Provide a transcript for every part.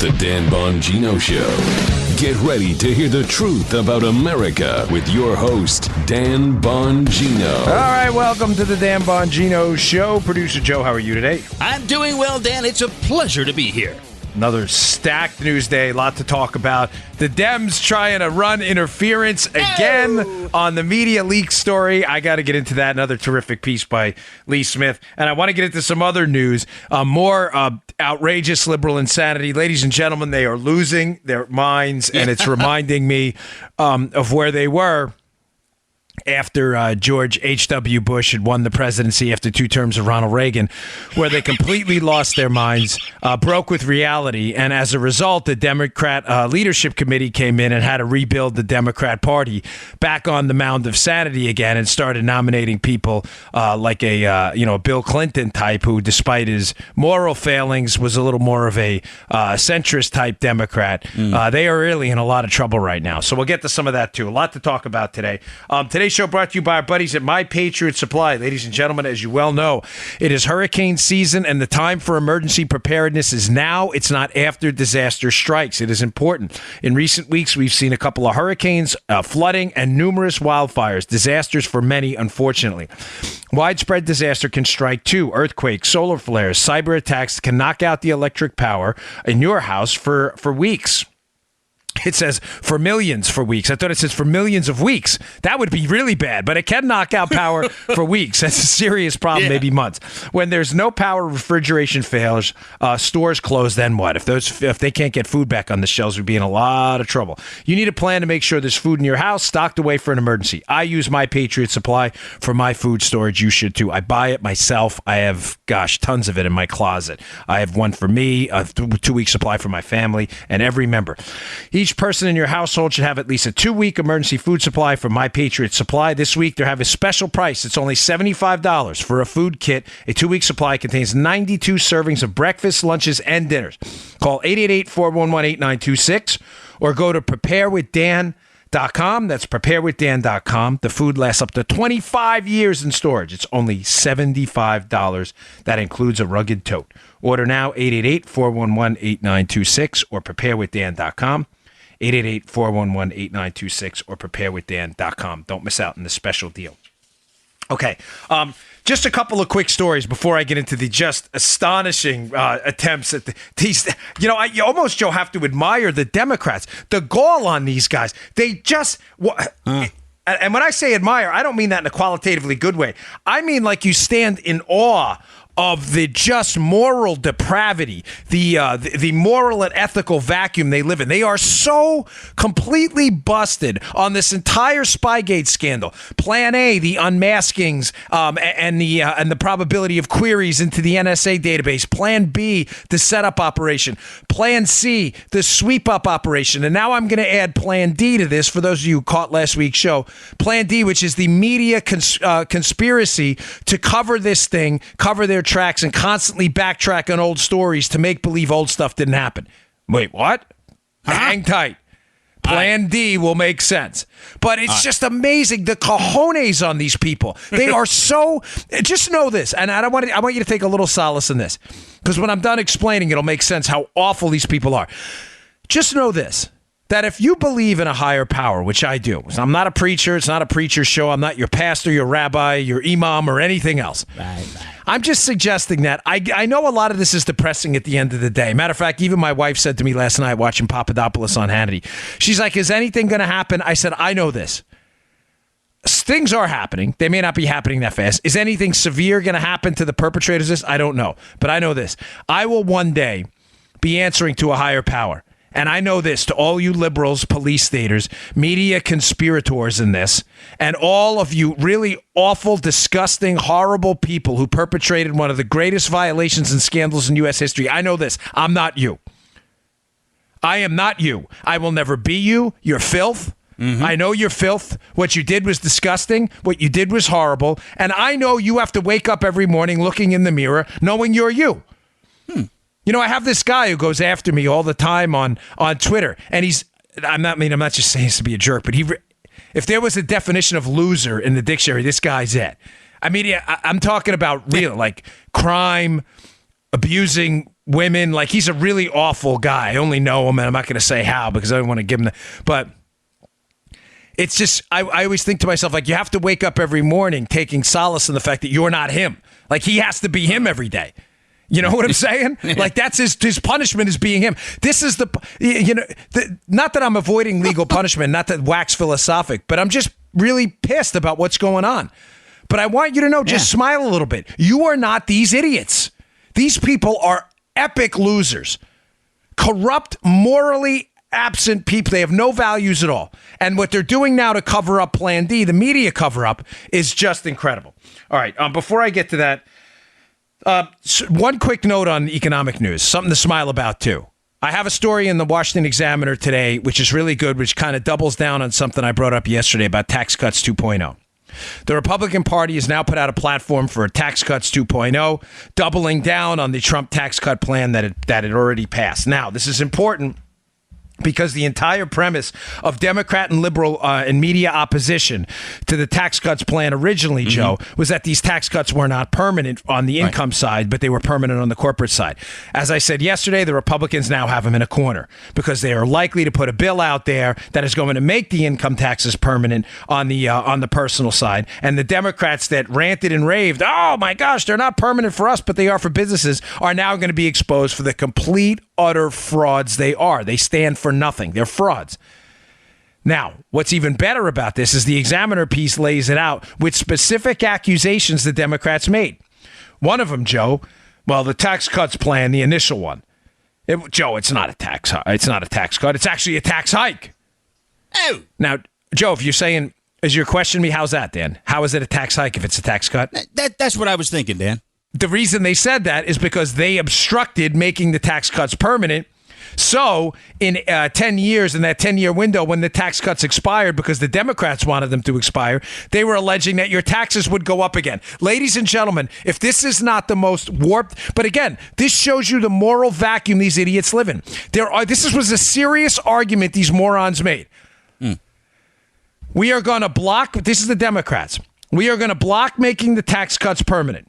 The Dan Bongino Show. Get ready to hear the truth about America with your host, Dan Bongino. All right, welcome to the Dan Bongino Show. Producer Joe, how are you today? I'm doing well, Dan. It's a pleasure to be here. Another stacked news day, a lot to talk about. The Dems trying to run interference again on the media leak story. I got to get into that. Another terrific piece by Lee Smith. And I want to get into some other news. More outrageous liberal insanity. Ladies and gentlemen, they are losing their minds, and it's reminding me of where they were after George H.W. Bush had won the presidency after 2 terms of Ronald Reagan, where they completely lost their minds, broke with reality, and as a result, the Democrat leadership committee came in and had to rebuild the Democrat Party back on the mound of sanity again and started nominating people like a Bill Clinton type who, despite his moral failings, was a little more of a centrist type Democrat. They are really in a lot of trouble right now, so we'll get to some of that too. A lot to talk about today. Today's show brought to you by our buddies at My Patriot Supply. Ladies and gentlemen, as you well know, it is hurricane season, and the time for emergency preparedness is now. It's not after disaster strikes. It is important. In recent weeks, we've seen a couple of hurricanes, flooding, and numerous wildfires. Disasters for many, unfortunately. Widespread disaster can strike too. Earthquakes, solar flares, cyber attacks can knock out the electric power in your house for weeks. It says for millions for weeks. I thought it says for millions of weeks. That would be really bad, but it can knock out power for weeks. That's a serious problem, maybe months. When there's no power, refrigeration fails, stores close, then what? If they can't get food back on the shelves, we'd be in a lot of trouble. You need a plan to make sure there's food in your house stocked away for an emergency. I use My Patriot Supply for my food storage. You should too. I buy it myself. I have, tons of it in my closet. I have one for me, a 2-week supply for my family, and every member. Each person in your household should have at least a 2-week emergency food supply from My Patriot Supply. This week, they have a special price. It's only $75 for a food kit. A 2-week supply contains 92 servings of breakfast, lunches, and dinners. Call 888-411-8926 or go to preparewithdan.com. That's preparewithdan.com. The food lasts up to 25 years in storage. It's only $75. That includes a rugged tote. Order now, 888-411-8926 or preparewithdan.com. 888-411-8926 or preparewithdan.com. Don't miss out on the special deal. Okay, just a couple of quick stories before I get into the just astonishing attempts at these. You almost, Joe, have to admire the Democrats. The gall on these guys. They just... And when I say admire, I don't mean that in a qualitatively good way. I mean like you stand in awe of the just moral depravity, the moral and ethical vacuum they live in. They are so completely busted on this entire Spygate scandal. Plan A, the unmaskings and the probability of queries into the NSA database. Plan B, the setup operation. Plan C, the sweep up operation. And now I'm going to add Plan D to this for those of you who caught last week's show. Plan D, which is the media conspiracy to cover this thing, cover their tracks, and constantly backtrack on old stories to make believe old stuff didn't happen. Wait, what? Hang tight. Plan D will make sense. But it's just amazing, the cojones on these people. They are so... Just know this, and I want you to take a little solace in this, because when I'm done explaining, it'll make sense how awful these people are. Just know this, that if you believe in a higher power, which I do, I'm not a preacher, it's not a preacher show, I'm not your pastor, your rabbi, your imam, or anything else. Right. I'm just suggesting that I know a lot of this is depressing at the end of the day. Matter of fact, even my wife said to me last night watching Papadopoulos on Hannity, she's like, is anything going to happen? I said, I know this. Things are happening. They may not be happening that fast. Is anything severe going to happen to the perpetrators of this? I don't know. But I know this. I will one day be answering to a higher power. And I know this, to all you liberals, police staters, media conspirators in this, and all of you really awful, disgusting, horrible people who perpetrated one of the greatest violations and scandals in U.S. history. I know this. I'm not you. I am not you. I will never be you. You're filth. Mm-hmm. I know you're filth. What you did was disgusting. What you did was horrible. And I know you have to wake up every morning looking in the mirror knowing you're you. I have this guy who goes after me all the time on Twitter, and I'm not just saying this to be a jerk, but if there was a definition of loser in the dictionary, this guy's it. I mean, I'm talking about real, like crime, abusing women. Like, he's a really awful guy. I only know him, and I'm not going to say how because I don't want to give him but it's just, I always think to myself, like, you have to wake up every morning taking solace in the fact that you're not him. Like, he has to be him every day. You know what I'm saying? Like, that's his punishment is being him. This is not that I'm avoiding legal punishment, not to wax philosophic, but I'm just really pissed about what's going on. But I want you to know, just smile a little bit. You are not these idiots. These people are epic losers. Corrupt, morally absent people. They have no values at all. And what they're doing now to cover up Plan D, the media cover up, is just incredible. All right. Before I get to that, one quick note on economic news, something to smile about too. I have a story in the Washington Examiner today, which is really good, which kind of doubles down on something I brought up yesterday about Tax Cuts 2.0. The Republican Party has now put out a platform for Tax Cuts 2.0, doubling down on the Trump tax cut plan that had already passed. Now, this is important because the entire premise of Democrat and liberal and media opposition to the tax cuts plan originally, Joe, was that these tax cuts were not permanent on the income side, but they were permanent on the corporate side. As I said yesterday, the Republicans now have them in a corner because they are likely to put a bill out there that is going to make the income taxes permanent on the personal side. And the Democrats that ranted and raved, oh my gosh, they're not permanent for us, but they are for businesses, are now going to be exposed for the complete, utter frauds they are. They stand for nothing. They're frauds. Now, what's even better about this is the Examiner piece lays it out with specific accusations the Democrats made. One of them, Joe, well, the tax cuts plan, the initial one. Joe, it's not a tax. It's not a tax cut. It's actually a tax hike. Oh. Now, Joe, if you're saying, is your question me? How's that, Dan? How is it a tax hike if it's a tax cut? That's what I was thinking, Dan. The reason they said that is because they obstructed making the tax cuts permanent. So in 10 years, in that 10-year window, when the tax cuts expired because the Democrats wanted them to expire, they were alleging that your taxes would go up again. Ladies and gentlemen, if this is not the most warped, but again, this shows you the moral vacuum these idiots live in. This was a serious argument these morons made. We are going to block, this is the Democrats, we are going to block making the tax cuts permanent.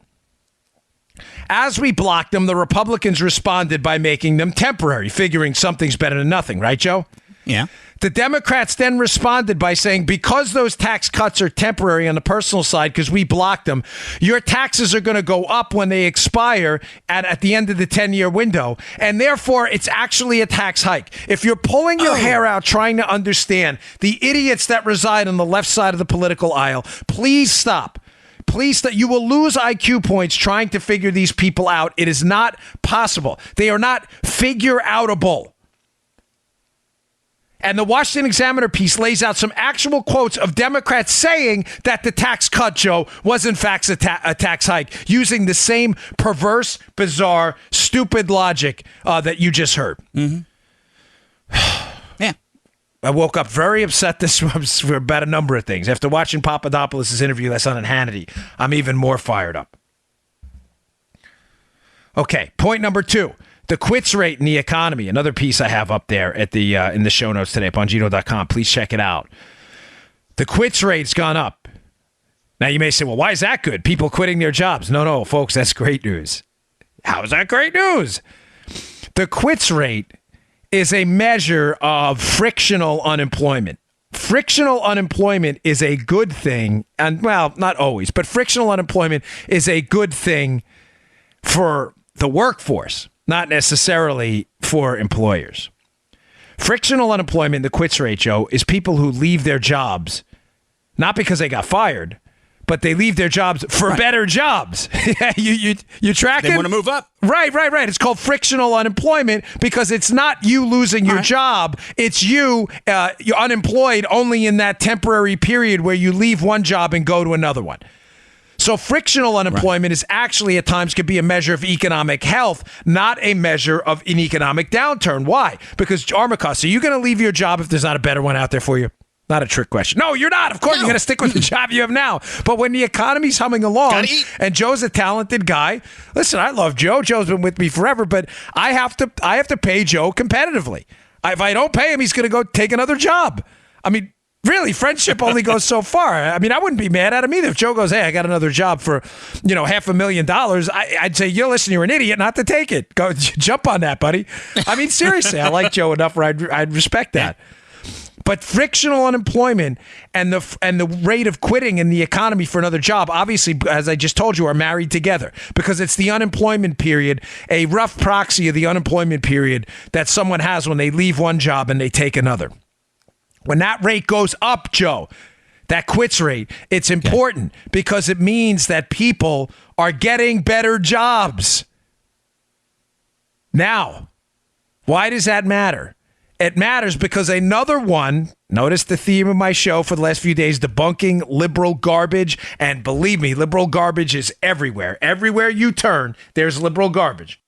As we blocked them, the Republicans responded by making them temporary, figuring something's better than nothing, right, Joe? Yeah. The Democrats then responded by saying, because those tax cuts are temporary on the personal side, because we blocked them, your taxes are going to go up when they expire at the end of the 10-year window, and therefore it's actually a tax hike. If you're pulling your hair out trying to understand the idiots that reside on the left side of the political aisle, please stop. Please, that you will lose IQ points trying to figure these people out. It is not possible. They are not figure-outable. And the Washington Examiner piece lays out some actual quotes of Democrats saying that the tax cut, Joe, was in fact a tax hike, using the same perverse, bizarre, stupid logic that you just heard. Mm-hmm. Yeah. I woke up very upset for about a number of things. After watching Papadopoulos' interview that's on Hannity, I'm even more fired up. Okay, point number 2. The quits rate in the economy. Another piece I have up there at the in the show notes today, Bongino.com. Please check it out. The quits rate's gone up. Now, you may say, well, why is that good? People quitting their jobs. No, folks, that's great news. How is that great news? The quits rate is a measure of frictional unemployment. Frictional unemployment is a good thing, and well, not always, but frictional unemployment is a good thing for the workforce, not necessarily for employers. Frictional unemployment, the quits rate, Joe, is people who leave their jobs, not because they got fired, but they leave their jobs for better jobs. you tracking? They want to move up. Right. It's called frictional unemployment because it's not you losing your job. It's you're unemployed only in that temporary period where you leave one job and go to another one. So frictional unemployment is actually at times could be a measure of economic health, not a measure of an economic downturn. Why? Because Armacost, are you going to leave your job if there's not a better one out there for you? Not a trick question. No, you're not. Of course, you're going to stick with the job you have now. But when the economy's humming along, and Joe's a talented guy, listen, I love Joe. Joe's been with me forever, but I have to pay Joe competitively. If I don't pay him, he's going to go take another job. I mean, Really, friendship only goes so far. I mean, I wouldn't be mad at him either. If Joe goes, hey, I got another job for, $500,000, I'd say, you listen, you're an idiot not to take it. Go jump on that, buddy. I mean, seriously, I like Joe enough where I'd respect that. But frictional unemployment and the rate of quitting in the economy for another job, obviously, as I just told you, are married together because it's the unemployment period, a rough proxy of the unemployment period that someone has when they leave one job and they take another. When that rate goes up, Joe, that quits rate, it's important because it means that people are getting better jobs. Now, why does that matter? It matters because another one, notice the theme of my show for the last few days, debunking liberal garbage. And believe me, liberal garbage is everywhere. Everywhere you turn, there's liberal garbage.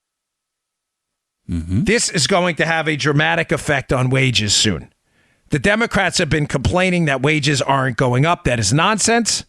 Mm-hmm. This is going to have a dramatic effect on wages soon. The Democrats have been complaining that wages aren't going up. That is nonsense.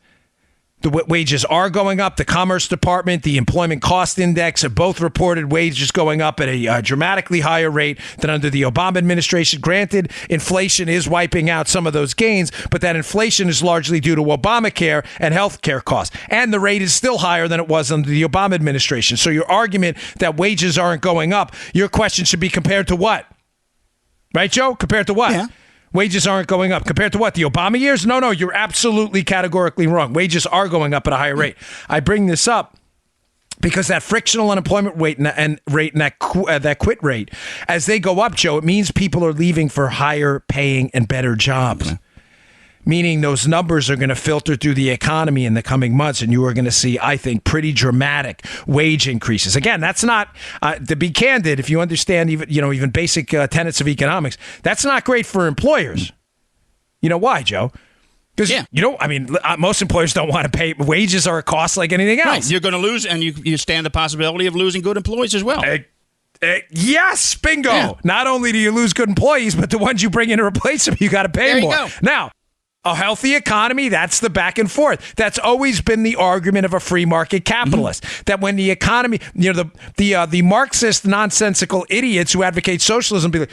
The wages are going up. The Commerce Department, the Employment Cost Index have both reported wages going up at a dramatically higher rate than under the Obama administration. Granted, inflation is wiping out some of those gains, but that inflation is largely due to Obamacare and health care costs. And the rate is still higher than it was under the Obama administration. So your argument that wages aren't going up, your question should be compared to what? Right, Joe? Compared to what? Yeah. Wages aren't going up. Compared to what? The Obama years? No, you're absolutely categorically wrong. Wages are going up at a higher rate. I bring this up because that frictional unemployment rate and that quit rate, as they go up, Joe, it means people are leaving for higher paying and better jobs. Okay. Meaning those numbers are going to filter through the economy in the coming months, and you are going to see, I think, pretty dramatic wage increases. Again, that's not, to be candid, if you understand even basic tenets of economics, that's not great for employers. You know why, Joe? Because, most employers don't want to pay. Wages are a cost like anything else. Right. You're going to lose, and you stand the possibility of losing good employees as well. Yes, bingo. Yeah. Not only do you lose good employees, but the ones you bring in to replace them, you got to pay more. Go. Now, a healthy economy, that's the back and forth. That's always been the argument of a free market capitalist. Mm-hmm. That when the economy, the Marxist nonsensical idiots who advocate socialism be like,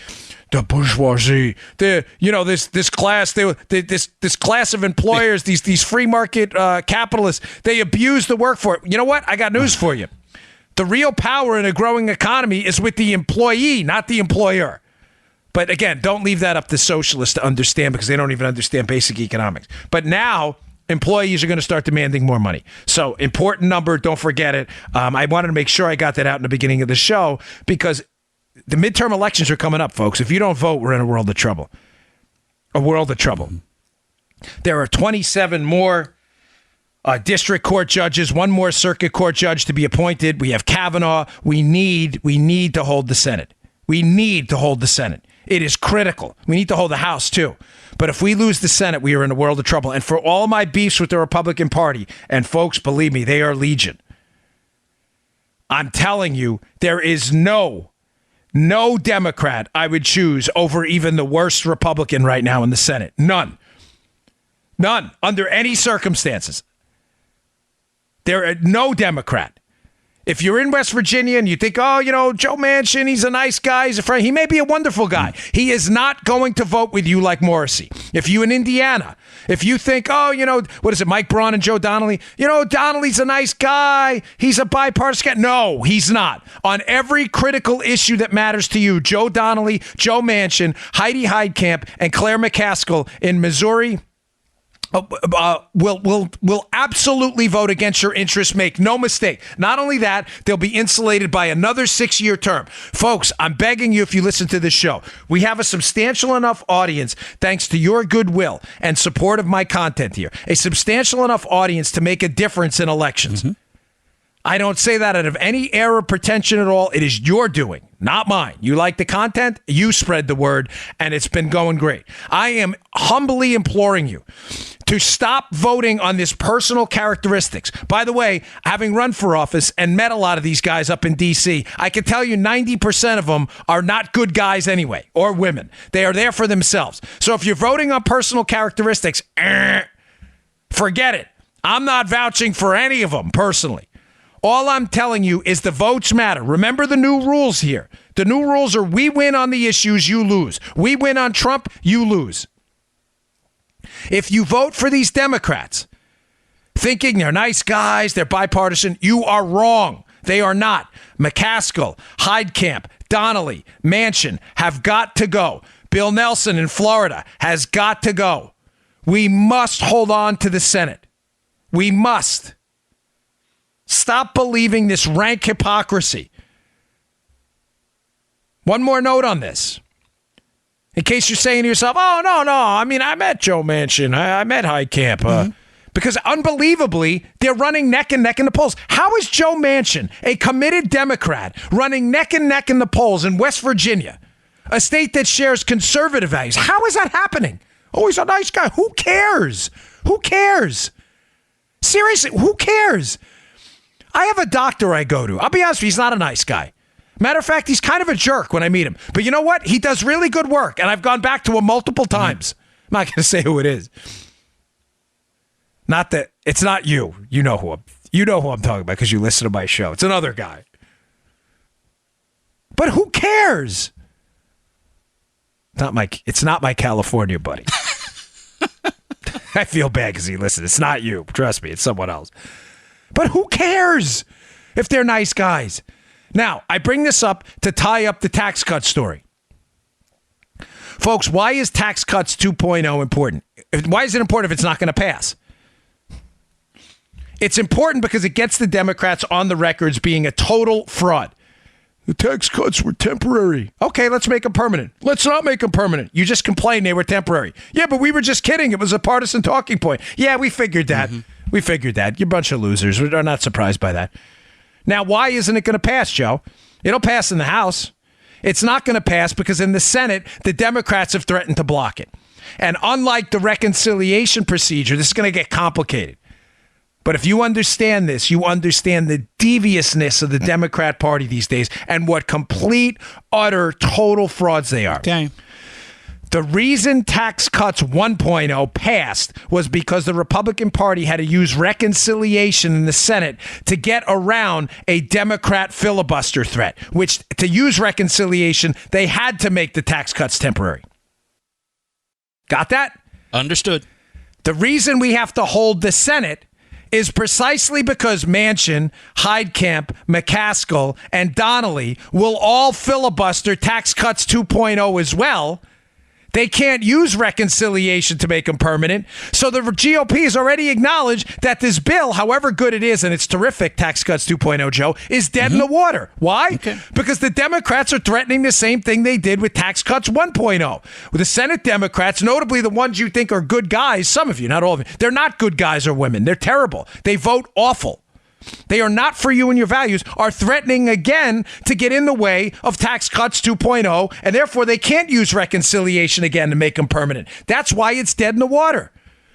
the bourgeoisie, this class of employers, these free market capitalists, they abuse the workforce. You know what? I got news for you. The real power in a growing economy is with the employee, not the employer. But again, don't leave that up to socialists to understand because they don't even understand basic economics. But now employees are going to start demanding more money. So important number, don't forget it. I wanted to make sure I got that out in the beginning of the show because the midterm elections are coming up, folks. If you don't vote, we're in a world of trouble. A world of trouble. There are 27 more district court judges, one more circuit court judge to be appointed. We have Kavanaugh. We need to hold the Senate. We need to hold the Senate. It is critical. We need to hold the House, too. But if we lose the Senate, we are in a world of trouble. And for all my beefs with the Republican Party, and folks, believe me, they are legion. I'm telling you, there is no Democrat I would choose over even the worst Republican right now in the Senate. None. Under any circumstances. There are no Democrat. If you're in West Virginia and you think, Joe Manchin, he's a nice guy, he's a friend, he may be a wonderful guy. He is not going to vote with you like Morrissey. If you in Indiana, if you think, what is it, Mike Braun and Joe Donnelly? Donnelly's a nice guy. He's a bipartisan guy. No, he's not. On every critical issue that matters to you, Joe Donnelly, Joe Manchin, Heidi Heitkamp, and Claire McCaskill in Missouri will absolutely vote against your interests. Make no mistake. Not only that, they'll be insulated by another 6-year term. Folks, I'm begging you, if you listen to this show, we have a substantial enough audience, thanks to your goodwill and support of my content here, a substantial enough audience to make a difference in elections. Mm-hmm. I don't say that out of any air of pretension at all. It is your doing, not mine. You like the content, you spread the word, and it's been going great. I am humbly imploring you to stop voting on this personal characteristics. By the way, having run for office and met a lot of these guys up in D.C., I can tell you 90% of them are not good guys anyway, or women. They are there for themselves. So if you're voting on personal characteristics, forget it. I'm not vouching for any of them personally. All I'm telling you is the votes matter. Remember the new rules here. The new rules are we win on the issues, you lose. We win on Trump, you lose. If you vote for these Democrats, thinking they're nice guys, they're bipartisan, you are wrong. They are not. McCaskill, Heidkamp, Donnelly, Manchin have got to go. Bill Nelson in Florida has got to go. We must hold on to the Senate. We must. Stop believing this rank hypocrisy. One more note on this. In case you're saying to yourself, oh, no, I mean, I met Joe Manchin. I met Heidkamp. Because unbelievably, they're running neck and neck in the polls. How is Joe Manchin, a committed Democrat, running neck and neck in the polls in West Virginia, a state that shares conservative values? How is that happening? Oh, he's a nice guy. Who cares? Who cares? Seriously, who cares? I have a doctor I go to. I'll be honest with you, he's not a nice guy. Matter of fact, he's kind of a jerk when I meet him. But you know what? He does really good work, and I've gone back to him multiple times. I'm not going to say who it is. Not that it's not you. You know who I'm talking about because you listen to my show. It's another guy. But who cares? It's not my California buddy. I feel bad because he listens. It's not you. Trust me, it's someone else. But who cares if they're nice guys? Now, I bring this up to tie up the tax cut story. Folks, why is tax cuts 2.0 important? Why is it important if it's not going to pass? It's important because it gets the Democrats on the records being a total fraud. The tax cuts were temporary. Okay, let's make them permanent. Let's not make them permanent. You just complained they were temporary. Yeah, but we were just kidding. It was a partisan talking point. Yeah, we figured that. We figured that. You're a bunch of losers. We're not surprised by that. Now, why isn't it going to pass, Joe? It'll pass in the House. It's not going to pass because in the Senate, the Democrats have threatened to block it. And unlike the reconciliation procedure, this is going to get complicated. But if you understand this, you understand the deviousness of the Democrat Party these days and what complete, utter, total frauds they are. Okay. The reason Tax Cuts 1.0 passed was because the Republican Party had to use reconciliation in the Senate to get around a Democrat filibuster threat, which to use reconciliation, they had to make the tax cuts temporary. Got that? Understood. The reason we have to hold the Senate is precisely because Manchin, Heidkamp, McCaskill, and Donnelly will all filibuster Tax Cuts 2.0 as well. They can't use reconciliation to make them permanent. So the GOP has already acknowledged that this bill, however good it is, and it's terrific, Tax Cuts 2.0, Joe, is dead in the water. Why? Okay. Because the Democrats are threatening the same thing they did with Tax Cuts 1.0. With the Senate Democrats, notably the ones you think are good guys, some of you, not all of you, they're not good guys or women. They're terrible. They vote awful. They are not for you and your values, are threatening again to get in the way of Tax Cuts 2.0, and therefore they can't use reconciliation again to make them permanent. That's why it's dead in the water.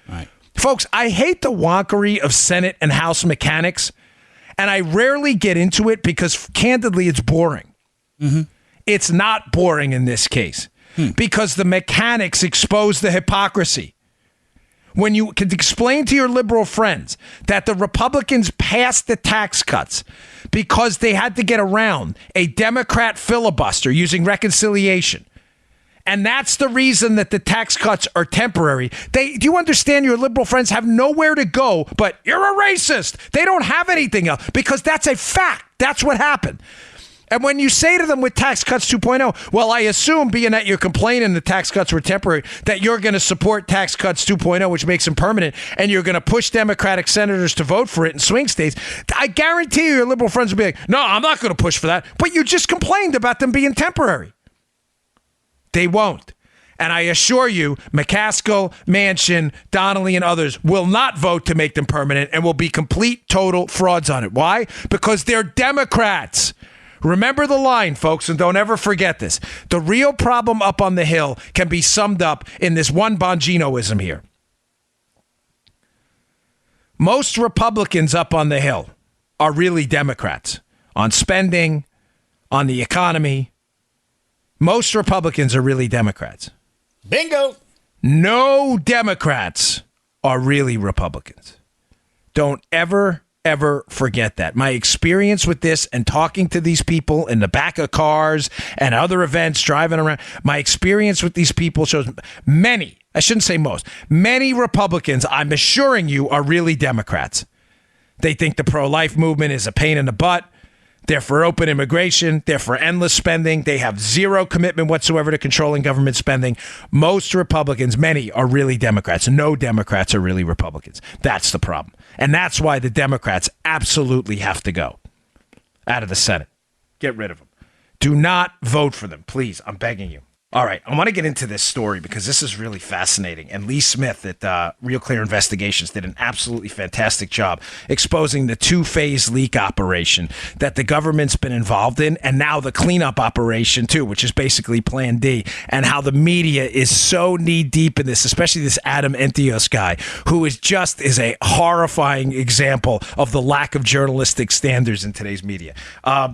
Right. Folks, I hate the wonkery of Senate and House mechanics, and I rarely get into it because, candidly, it's boring. It's not boring in this case because the mechanics expose the hypocrisy. When you can explain to your liberal friends that the Republicans passed the tax cuts because they had to get around a Democrat filibuster using reconciliation, and that's the reason that the tax cuts are temporary. Do you understand your liberal friends have nowhere to go but you're a racist? They don't have anything else because that's a fact. That's what happened. And when you say to them with Tax Cuts 2.0, well, I assume, being that you're complaining the tax cuts were temporary, that you're going to support Tax Cuts 2.0, which makes them permanent, and you're going to push Democratic senators to vote for it in swing states, I guarantee you your liberal friends will be like, no, I'm not going to push for that. But you just complained about them being temporary. They won't. And I assure you, McCaskill, Manchin, Donnelly, and others will not vote to make them permanent and will be complete, total frauds on it. Why? Because they're Democrats. Remember the line, folks, and don't ever forget this. The real problem up on the Hill can be summed up in this one Bonginoism here. Most Republicans up on the Hill are really Democrats on spending, on the economy. Most Republicans are really Democrats. Bingo. No Democrats are really Republicans. Don't ever, ever forget that. My experience with this and talking to these people in the back of cars and other events, driving around, my experience with these people shows many, I shouldn't say most, many Republicans, I'm assuring you, are really Democrats. They think the pro-life movement is a pain in the butt. They're for open immigration. They're for endless spending. They have zero commitment whatsoever to controlling government spending. Most Republicans, many, are really Democrats. No Democrats are really Republicans. That's the problem. And that's why the Democrats absolutely have to go out of the Senate. Get rid of them. Do not vote for them, please. I'm begging you. All right, I want to get into this story because this is really fascinating. And Lee Smith at Real Clear Investigations did an absolutely fantastic job exposing the two-phase leak operation that the government's been involved in, and now the cleanup operation, too, which is basically Plan D, and how the media is so knee-deep in this, especially this Adam Entios guy, who is a horrifying example of the lack of journalistic standards in today's media.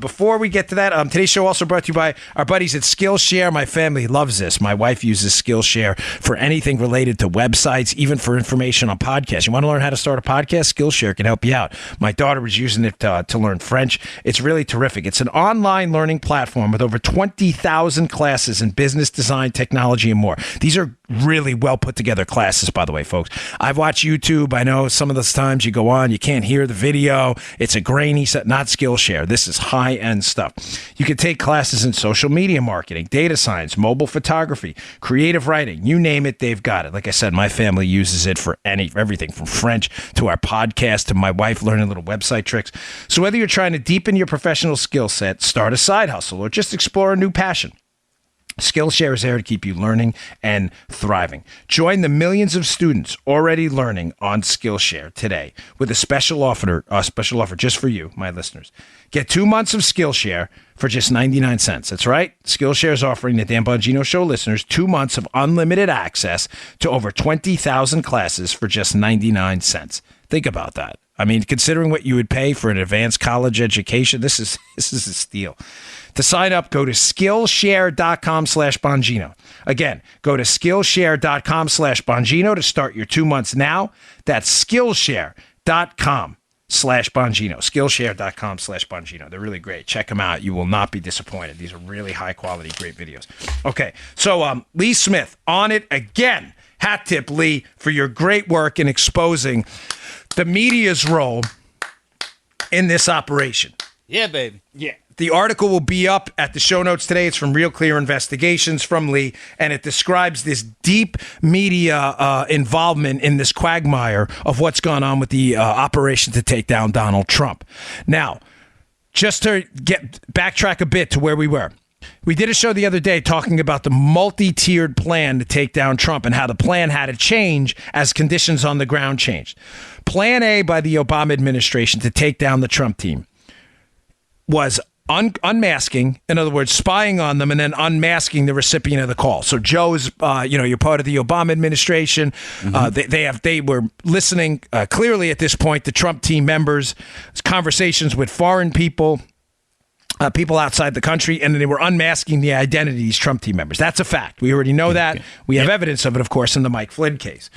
Before we get to that, today's show also brought to you by our buddies at Skillshare. My family loves this. My wife uses Skillshare for anything related to websites, even for information on podcasts. You want to learn how to start a podcast? Skillshare can help you out. My daughter was using it to learn French. It's really terrific. It's an online learning platform with over 20,000 classes in business, design, technology, and more. These are really well put together classes, by the way, folks. I've watched YouTube. I know some of those times you go on, you can't hear the video. It's a grainy set, not Skillshare. This is high-end stuff. You can take classes in social media marketing, data science, mobile photography, creative writing, you name it, they've got it. Like I said, my family uses it for everything from French to our podcast to my wife learning little website tricks. So whether you're trying to deepen your professional skill set, start a side hustle, or just explore a new passion, Skillshare is there to keep you learning and thriving. Join the millions of students already learning on Skillshare today with a special offer just for you, my listeners. Get 2 months of Skillshare for just 99 cents. That's right. Skillshare is offering the Dan Bongino Show listeners 2 months of unlimited access to over 20,000 classes for just 99 cents. Think about that. I mean, considering what you would pay for an advanced college education, this is a steal. To sign up, go to Skillshare.com/Bongino. Again, go to Skillshare.com/Bongino to start your 2 months now. That's Skillshare.com/Bongino. Skillshare.com/Bongino. They're really great. Check them out. You will not be disappointed. These are really high quality, great videos. Okay, so Lee Smith on it again. Hat tip, Lee, for your great work in exposing the media's role in this operation. Yeah, baby. Yeah. The article will be up at the show notes today. It's from Real Clear Investigations from Lee, and it describes this deep media involvement in this quagmire of what's gone on with the operation to take down Donald Trump. Now, just to backtrack a bit to where we were. We did a show the other day talking about the multi-tiered plan to take down Trump and how the plan had to change as conditions on the ground changed. Plan A by the Obama administration to take down the Trump team was unmasking, in other words, spying on them and then unmasking the recipient of the call. So Joe's, you're part of the Obama administration. Mm-hmm. They were listening clearly at this point to Trump team members, conversations with foreign people. People outside the country, and then they were unmasking the identities Trump team members. That's a fact. We already know that. We have evidence of it, of course, in the Mike Flynn case.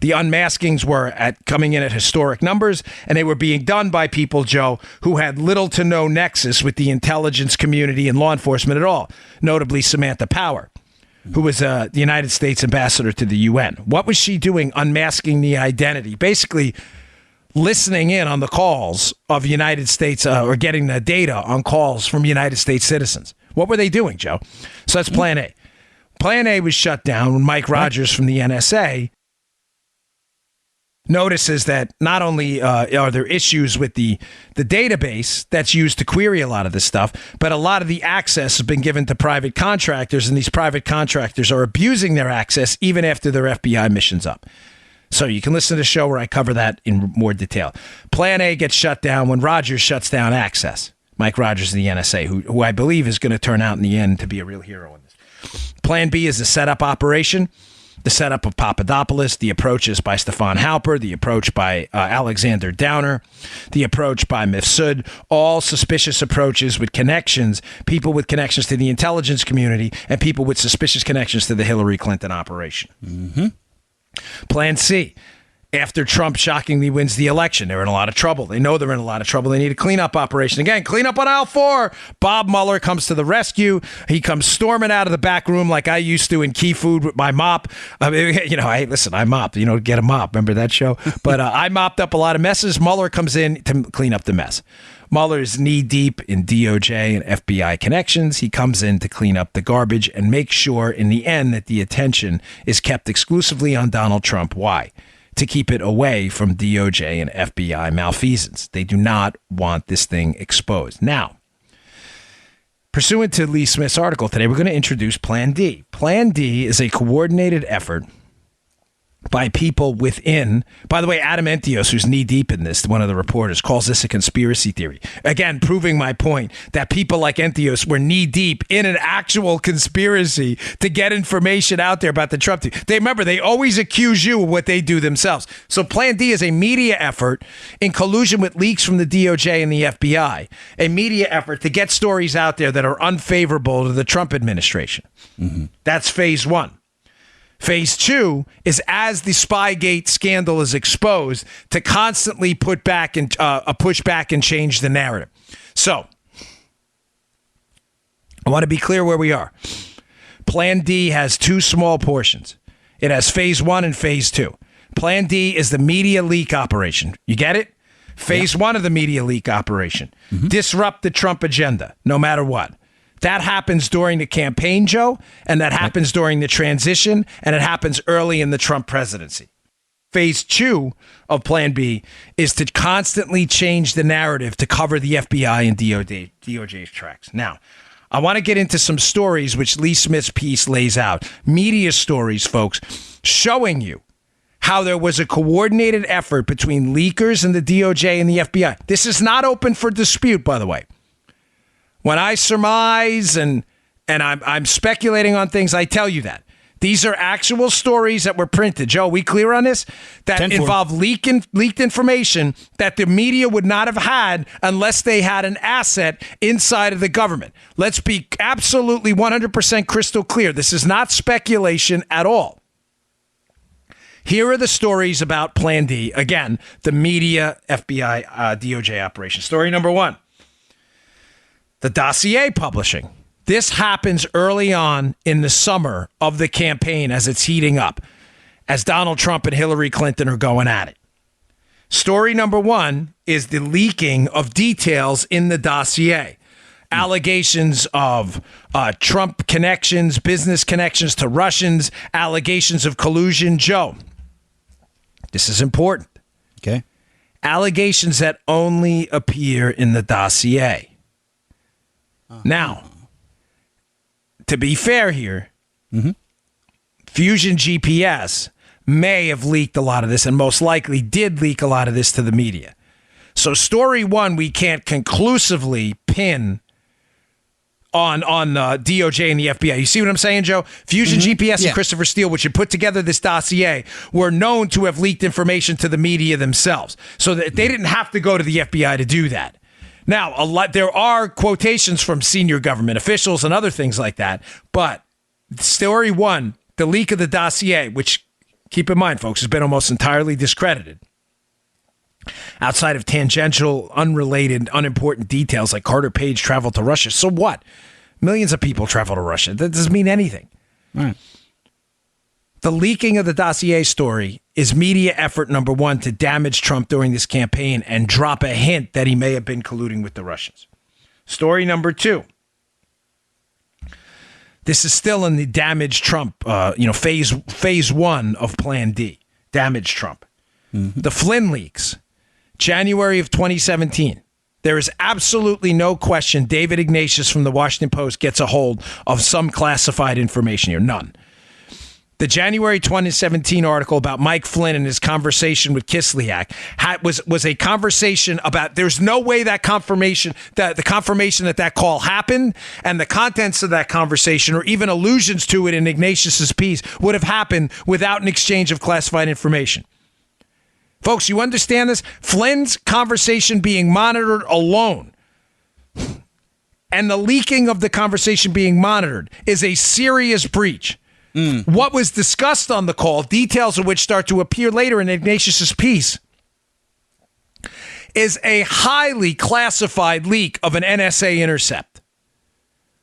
The unmaskings were coming in at historic numbers, and they were being done by people, Joe, who had little to no nexus with the intelligence community and law enforcement at all, notably Samantha Power, who was the United States ambassador to the UN. What was she doing unmasking the identity? Basically, listening in on the calls of United States or getting the data on calls from United States citizens. What were they doing, Joe? So that's Plan A. Plan A was shut down when Mike Rogers from the NSA notices that not only are there issues with the database that's used to query a lot of this stuff, but a lot of the access has been given to private contractors, and these private contractors are abusing their access even after their FBI mission's up. So you can listen to the show where I cover that in more detail. Plan A gets shut down when Rogers shuts down access. Mike Rogers of the NSA, who I believe is going to turn out in the end to be a real hero in this. Plan B is a setup operation. The setup of Papadopoulos, the approaches by Stefan Halper, the approach by Alexander Downer, the approach by Mifsud, all suspicious approaches with connections, people with connections to the intelligence community, and people with suspicious connections to the Hillary Clinton operation. Mm-hmm. Plan C after Trump shockingly wins the election. They're in a lot of trouble. They know they're in a lot of trouble. They need a cleanup operation. Again, clean up on aisle 4. Bob Mueller comes to the rescue. He comes storming out of the back room like I used to in Key Food with my mop. Hey, listen, I mopped. Get a mop. Remember that show? But I mopped up a lot of messes. Mueller comes in to clean up the mess. Mueller is knee-deep in DOJ and FBI connections. He comes in to clean up the garbage and make sure in the end that the attention is kept exclusively on Donald Trump. Why? To keep it away from DOJ and FBI malfeasance. They do not want this thing exposed. Now, pursuant to Lee Smith's article today, we're going to introduce Plan D. Plan D is a coordinated effort by people within. By the way, Adam Entios, who's knee-deep in this, one of the reporters, calls this a conspiracy theory. Again, proving my point that people like Entios were knee-deep in an actual conspiracy to get information out there about the Trump team. They always accuse you of what they do themselves. So Plan D is a media effort in collusion with leaks from the DOJ and the FBI, a media effort to get stories out there that are unfavorable to the Trump administration. Mm-hmm. That's phase 1. Phase 2 is, as the Spygate scandal is exposed, to constantly push back and change the narrative. So, I want to be clear where we are. Plan D has 2 small portions. It has phase 1 and phase 2. Plan D is the media leak operation. You get it? Phase 1 of the media leak operation. Mm-hmm. Disrupt the Trump agenda, no matter what. That happens during the campaign, Joe, and that happens during the transition, and it happens early in the Trump presidency. Phase 2 of Plan B is to constantly change the narrative to cover the FBI and DOJ's tracks. Now, I want to get into some stories which Lee Smith's piece lays out. Media stories, folks, showing you how there was a coordinated effort between leakers and the DOJ and the FBI. This is not open for dispute, by the way. When I surmise and I'm speculating on things, I tell you that. These are actual stories that were printed. Joe, we clear on this? That involve leaked information that the media would not have had unless they had an asset inside of the government. Let's be absolutely 100% crystal clear. This is not speculation at all. Here are the stories about Plan D. Again, the media FBI DOJ operation. Story number 1. The dossier publishing. This happens early on in the summer of the campaign as it's heating up, as Donald Trump and Hillary Clinton are going at it. Story number 1 is the leaking of details in the dossier. Allegations of Trump connections, business connections to Russians, allegations of collusion. Joe, this is important. Okay. Allegations that only appear in the dossier. Now, to be fair here, Fusion GPS may have leaked a lot of this and most likely did leak a lot of this to the media. So story 1, we can't conclusively pin on DOJ and the FBI. You see what I'm saying, Joe? Fusion GPS and Christopher Steele, which had put together this dossier, were known to have leaked information to the media themselves. So that they didn't have to go to the FBI to do that. Now, there are quotations from senior government officials and other things like that, but story 1, the leak of the dossier, which, keep in mind, folks, has been almost entirely discredited, outside of tangential, unrelated, unimportant details like Carter Page traveled to Russia. So what? Millions of people travel to Russia. That doesn't mean anything. Right. The leaking of the dossier story is media effort number 1 to damage Trump during this campaign and drop a hint that he may have been colluding with the Russians. Story number 2. This is still in the damage Trump, phase 1 of Plan D. Damage Trump. Mm-hmm. The Flynn leaks, January of 2017. There is absolutely no question David Ignatius from the Washington Post gets a hold of some classified information here. None. The January 2017 article about Mike Flynn and his conversation with Kislyak was a conversation about there's no way that confirmation that call happened and the contents of that conversation or even allusions to it in Ignatius's piece would have happened without an exchange of classified information. Folks, you understand this? Flynn's conversation being monitored alone and the leaking of the conversation being monitored is a serious breach. What was discussed on the call, details of which start to appear later in Ignatius's piece, is a highly classified leak of an NSA intercept.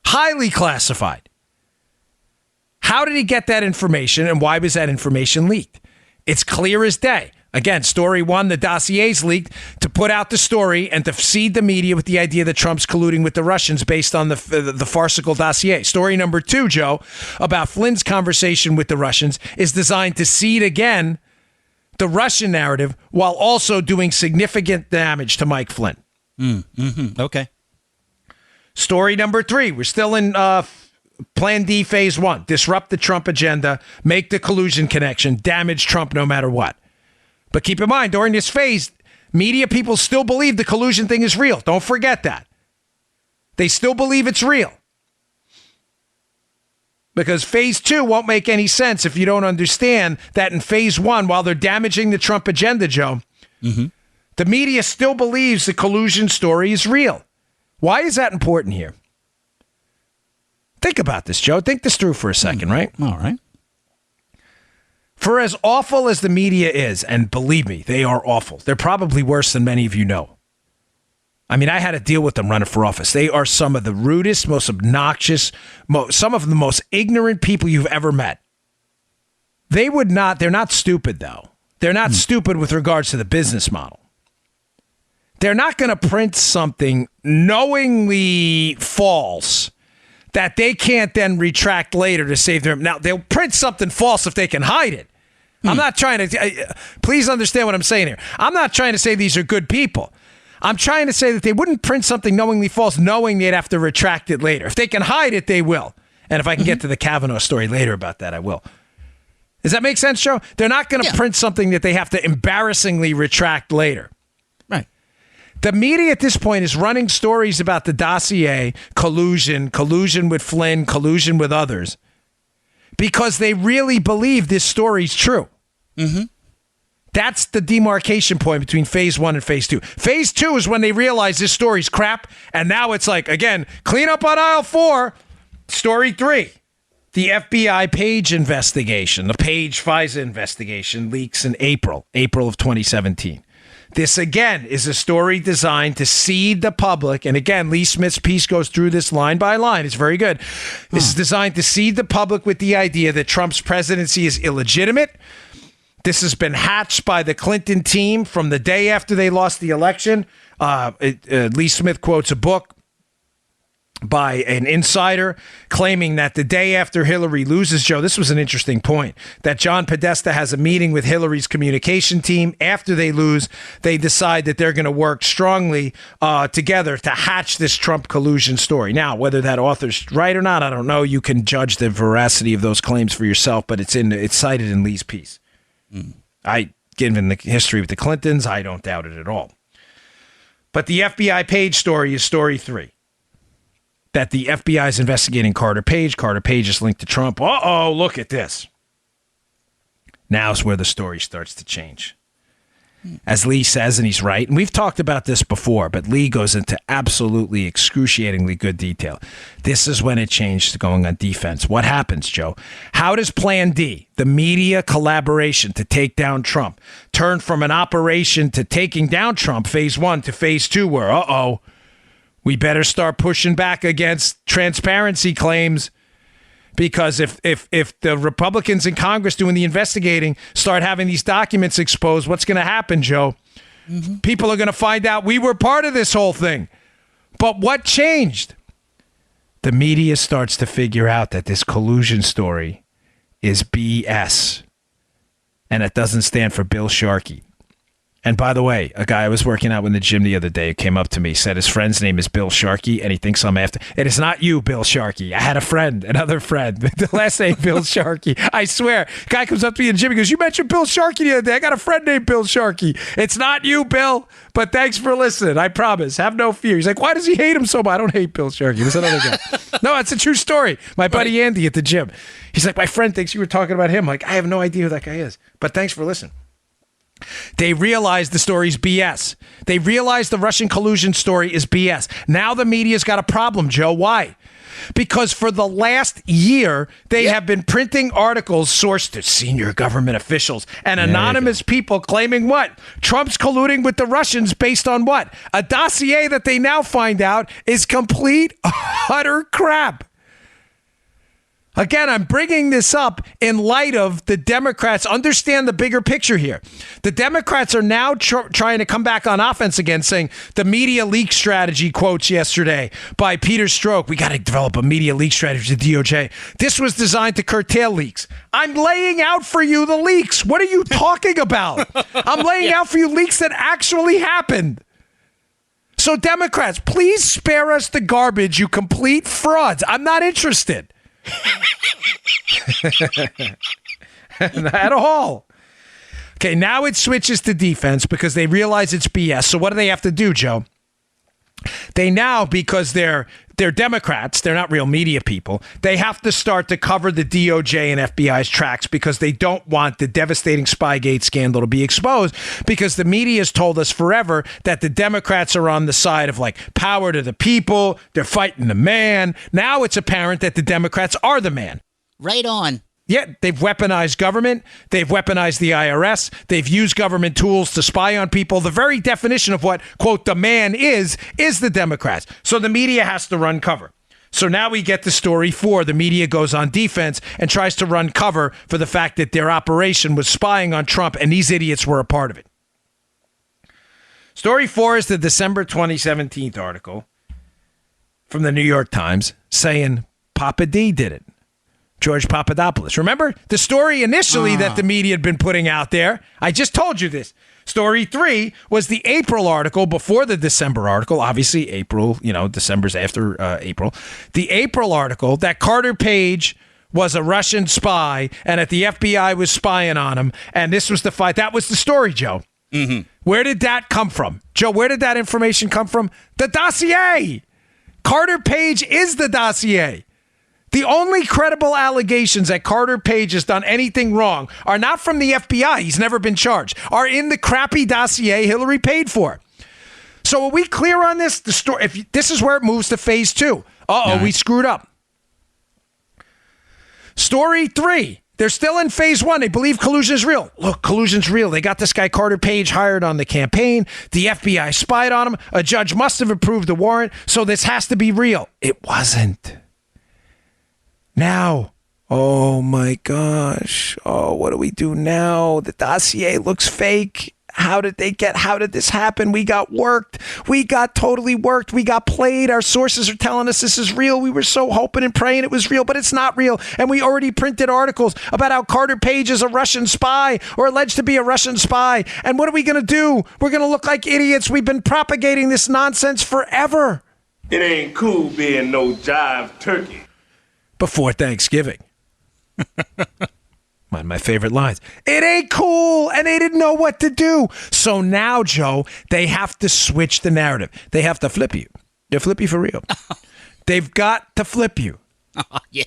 Highly classified. How did he get that information, and why was that information leaked? It's clear as day. Again, story one, the dossier's leaked to put out the story and to seed the media with the idea that Trump's colluding with the Russians based on the farcical dossier. Story number two, Joe, about Flynn's conversation with the Russians is designed to seed again the Russian narrative while also doing significant damage to Mike Flynn. Okay. Story number three, we're still in Plan D Phase 1. Disrupt the Trump agenda, make the collusion connection, damage Trump no matter what. But keep in mind, during this phase, media people still believe the collusion thing is real. Don't forget that. They still believe it's real. Because Phase 2 won't make any sense if you don't understand that in Phase 1, while they're damaging the Trump agenda, Joe, the media still believes the collusion story is real. Why is that important here? Think about this, Joe. Think this through for a second, right? All right. For as awful as the media is, and believe me, they are awful. They're probably worse than many of you know. I mean, I had to deal with them running for office. They are some of the rudest, most obnoxious, some of the most ignorant people you've ever met. They're not stupid, though. They're not stupid with regards to the business model. They're not going to print something knowingly false that they can't then retract later to save their... Now, they'll print something false if they can hide it. I'm not trying to... Please understand what I'm saying here. I'm not trying to say these are good people. I'm trying to say that they wouldn't print something knowingly false, knowing they'd have to retract it later. If they can hide it, they will. And if I can get to the Kavanaugh story later about that, I will. Does that make sense, Joe? They're not going to print something that they have to embarrassingly retract later. Right. The media at this point is running stories about the dossier, collusion with Flynn, collusion with others, because they really believe this story's true. That's the demarcation point between Phase 1 and Phase 2. Phase 2 is when they realize this story's crap, and now it's like, again, clean up on aisle 4. Story 3, the FBI Page investigation, the Page FISA investigation leaks in April of 2017. This, again, is a story designed to seed the public. And again, Lee Smith's piece goes through this line by line. It's very good. This is designed to seed the public with the idea that Trump's presidency is illegitimate. This has been hatched by the Clinton team from the day after they lost the election. Lee Smith quotes a book by an insider claiming that the day after Hillary loses, Joe, this was an interesting point, that John Podesta has a meeting with Hillary's communication team. After they lose, they decide that they're going to work strongly together to hatch this Trump collusion story. Now, whether that author's right or not, I don't know. You can judge the veracity of those claims for yourself, but it's cited in Lee's piece. Given the history with the Clintons, I don't doubt it at all. But the FBI Page story is story 3. That the FBI is investigating Carter Page. Carter Page is linked to Trump. Uh-oh, look at this. Now's where the story starts to change. As Lee says, and he's right, and we've talked about this before, but Lee goes into absolutely excruciatingly good detail. This is when it changed to going on defense. What happens, Joe? How does Plan D, the media collaboration to take down Trump, turn from an operation to taking down Trump, Phase 1 to Phase 2, where, we better start pushing back against transparency claims, because if the Republicans in Congress doing the investigating start having these documents exposed, what's going to happen, Joe? People are going to find out we were part of this whole thing. But what changed? The media starts to figure out that this collusion story is BS, and it doesn't stand for Bill Sharkey. And by the way, a guy I was working out in the gym the other day came up to me, said his friend's name is Bill Sharkey, and he thinks I'm after. It is not you, Bill Sharkey. I had another friend, the last name Bill Sharkey. I swear. Guy comes up to me in the gym, he goes, "You mentioned Bill Sharkey the other day. I got a friend named Bill Sharkey." It's not you, Bill, but thanks for listening. I promise. Have no fear. He's like, "Why does he hate him so much?" I don't hate Bill Sharkey. It was another guy. No, it's a true story. My buddy Andy at the gym. He's like, "My friend thinks you were talking about him." I'm like, I have no idea who that guy is, but thanks for listening. They realize the story's BS. They realize the Russian collusion story is BS. Now the media's got a problem, Joe. Why? because for the last year, they have been printing articles sourced to senior government officials and anonymous people claiming what? Trump's colluding with the Russians based on what? A dossier that they now find out is complete, utter crap. Again, I'm bringing this up in light of the Democrats. Understand the bigger picture here. The Democrats are now trying to come back on offense again, saying the media leak strategy quotes yesterday by Peter Strzok. We got to develop a media leak strategy to DOJ. This was designed to curtail leaks. I'm laying out for you the leaks. What are you talking about? I'm laying out for you leaks that actually happened. So Democrats, please spare us the garbage, you complete frauds. I'm not interested. At all. Okay, now it switches to defense because they realize it's BS. So what do they have to do, Joe? They now, because they're Democrats, they're not real media people, they have to start to cover the DOJ and FBI's tracks because they don't want the devastating Spygate scandal to be exposed, because the media has told us forever that the Democrats are on the side of like power to the people, they're fighting the man. Now it's apparent that the Democrats are the man. Right on. Yeah, they've weaponized government. They've weaponized the IRS. They've used government tools to spy on people. The very definition of what, quote, the man is the Democrats. So the media has to run cover. So now we get to story 4. The media goes on defense and tries to run cover for the fact that their operation was spying on Trump and these idiots were a part of it. Story 4 is the December 2017 article from the New York Times saying Papa D did it. George Papadopoulos. Remember the story initially that the media had been putting out there? I just told you this. Story 3 was the April article before the December article. Obviously, April, December's after April. The April article that Carter Page was a Russian spy and that the FBI was spying on him. And this was the fight. That was the story, Joe. Mm-hmm. Where did that come from? Joe, where did that information come from? The dossier. Carter Page is the dossier. The only credible allegations that Carter Page has done anything wrong are not from the FBI. He's never been charged. Are in the crappy dossier Hillary paid for. So are we clear on this? The story. If this is where it moves to phase 2. Uh-oh, we screwed up. Story 3. They're still in phase 1. They believe collusion is real. Look, collusion's real. They got this guy Carter Page hired on the campaign. The FBI spied on him. A judge must have approved the warrant. So this has to be real. It wasn't. Now, oh my gosh. Oh, what do we do now? The dossier looks fake. How did this happen? We got worked. We got totally worked. We got played. Our sources are telling us this is real. We were so hoping and praying it was real, but it's not real. And we already printed articles about how Carter Page is a Russian spy or alleged to be a Russian spy. And what are we going to do? We're going to look like idiots. We've been propagating this nonsense forever. It ain't cool being no jive turkey. Before Thanksgiving. One of my favorite lines. It ain't cool, and they didn't know what to do. So now, Joe, they have to switch the narrative. They have to flip you. They'll flip you for real. They've got to flip you. Oh, yeah.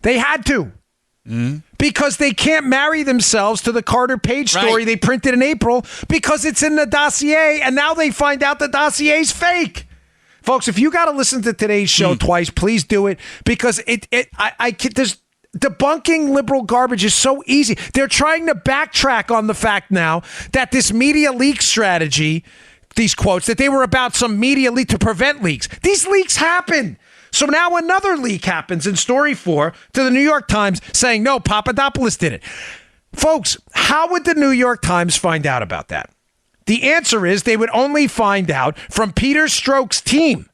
They had to. Because they can't marry themselves to the Carter Page story they printed in April because it's in the dossier, and now they find out the dossier's fake. Folks, if you got to listen to today's show twice, please do it, because there's debunking liberal garbage is so easy. They're trying to backtrack on the fact now that this media leak strategy, these quotes, that they were about some media leak to prevent leaks. These leaks happen. So now another leak happens in story 4 to the New York Times saying, no, Papadopoulos did it. Folks, how would the New York Times find out about that? The answer is they would only find out from Peter Strzok's team.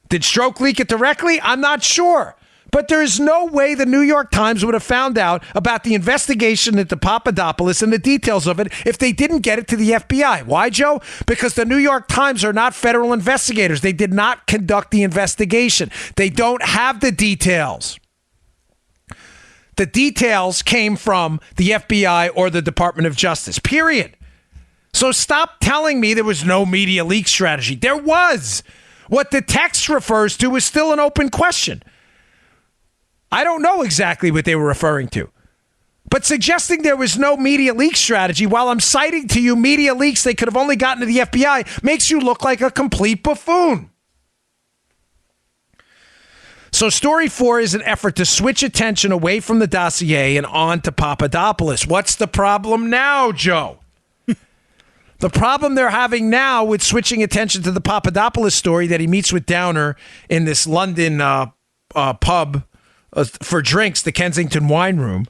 Did Strzok leak it directly? I'm not sure. But there is no way the New York Times would have found out about the investigation into Papadopoulos and the details of it if they didn't get it to the FBI. Why, Joe? Because the New York Times are not federal investigators. They did not conduct the investigation. They don't have the details. The details came from the FBI or the Department of Justice, period. So stop telling me there was no media leak strategy. There was. What the text refers to is still an open question. I don't know exactly what they were referring to. But suggesting there was no media leak strategy while I'm citing to you media leaks they could have only gotten to the FBI makes you look like a complete buffoon. So story 4 is an effort to switch attention away from the dossier and on to Papadopoulos. What's the problem now, Joe? The problem they're having now with switching attention to the Papadopoulos story that he meets with Downer in this London pub for drinks, the Kensington Wine Room,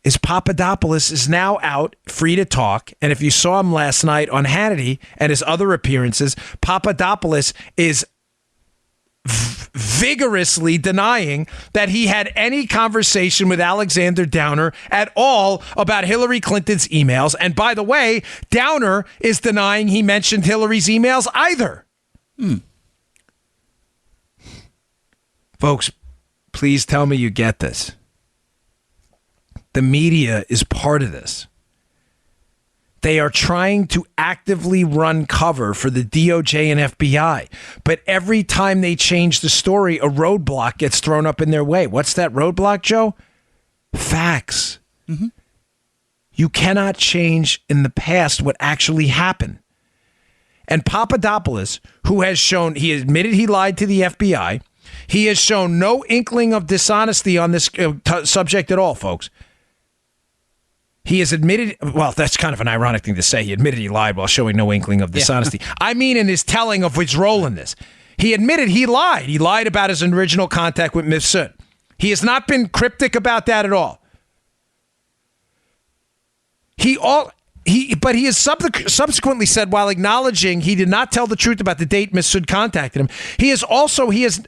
is Papadopoulos is now out, free to talk. And if you saw him last night on Hannity and his other appearances, Papadopoulos is vigorously denying that he had any conversation with Alexander Downer at all about Hillary Clinton's emails. And by the way, Downer is denying he mentioned Hillary's emails either. Folks, please tell me you get this. The media is part of this. They are trying to actively run cover for the DOJ and FBI. But every time they change the story, a roadblock gets thrown up in their way. What's that roadblock, Joe? Facts. Mm-hmm. You cannot change in the past what actually happened. And Papadopoulos, who has shown, he admitted he lied to the FBI. He has shown no inkling of dishonesty on this subject at all, folks. He has admitted, well, that's kind of an ironic thing to say. He admitted he lied while showing no inkling of dishonesty. Yeah. I mean, in his telling of his role in this. He admitted he lied. He lied about his original contact with Mifsud. He has not been cryptic about that at all. But he has subsequently said, while acknowledging he did not tell the truth about the date Mifsud contacted him,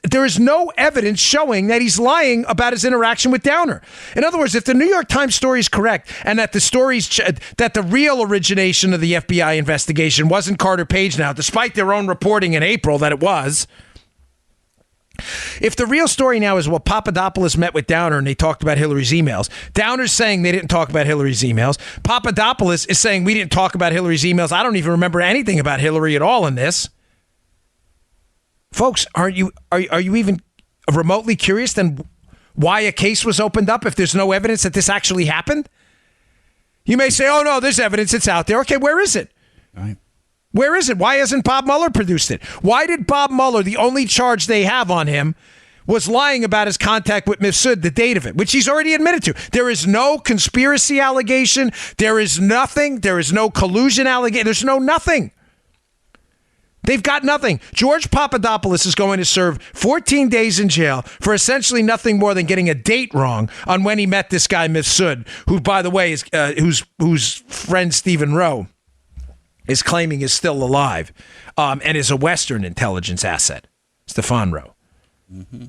there is no evidence showing that he's lying about his interaction with Downer. In other words, if the New York Times story is correct and that that the real origination of the FBI investigation wasn't Carter Page now, despite their own reporting in April that it was. If the real story now is, well, Papadopoulos met with Downer and they talked about Hillary's emails. Downer's saying they didn't talk about Hillary's emails. Papadopoulos is saying we didn't talk about Hillary's emails. I don't even remember anything about Hillary at all in this. Folks, are you even remotely curious then why a case was opened up if there's no evidence that this actually happened? You may say, oh, no, there's evidence. It's out there. Okay, where is it? All right. Where is it? Why hasn't Bob Mueller produced it? Why did Bob Mueller, the only charge they have on him, was lying about his contact with Mifsud, the date of it, which he's already admitted to? There is no conspiracy allegation. There is nothing. There is no collusion allegation. There's no nothing. They've got nothing. George Papadopoulos is going to serve 14 days in jail for essentially nothing more than getting a date wrong on when he met this guy Mifsud, who, by the way, is whose friend Stephen Rowe is claiming is still alive, and is a Western intelligence asset, Stefan Rowe. Mm-hmm.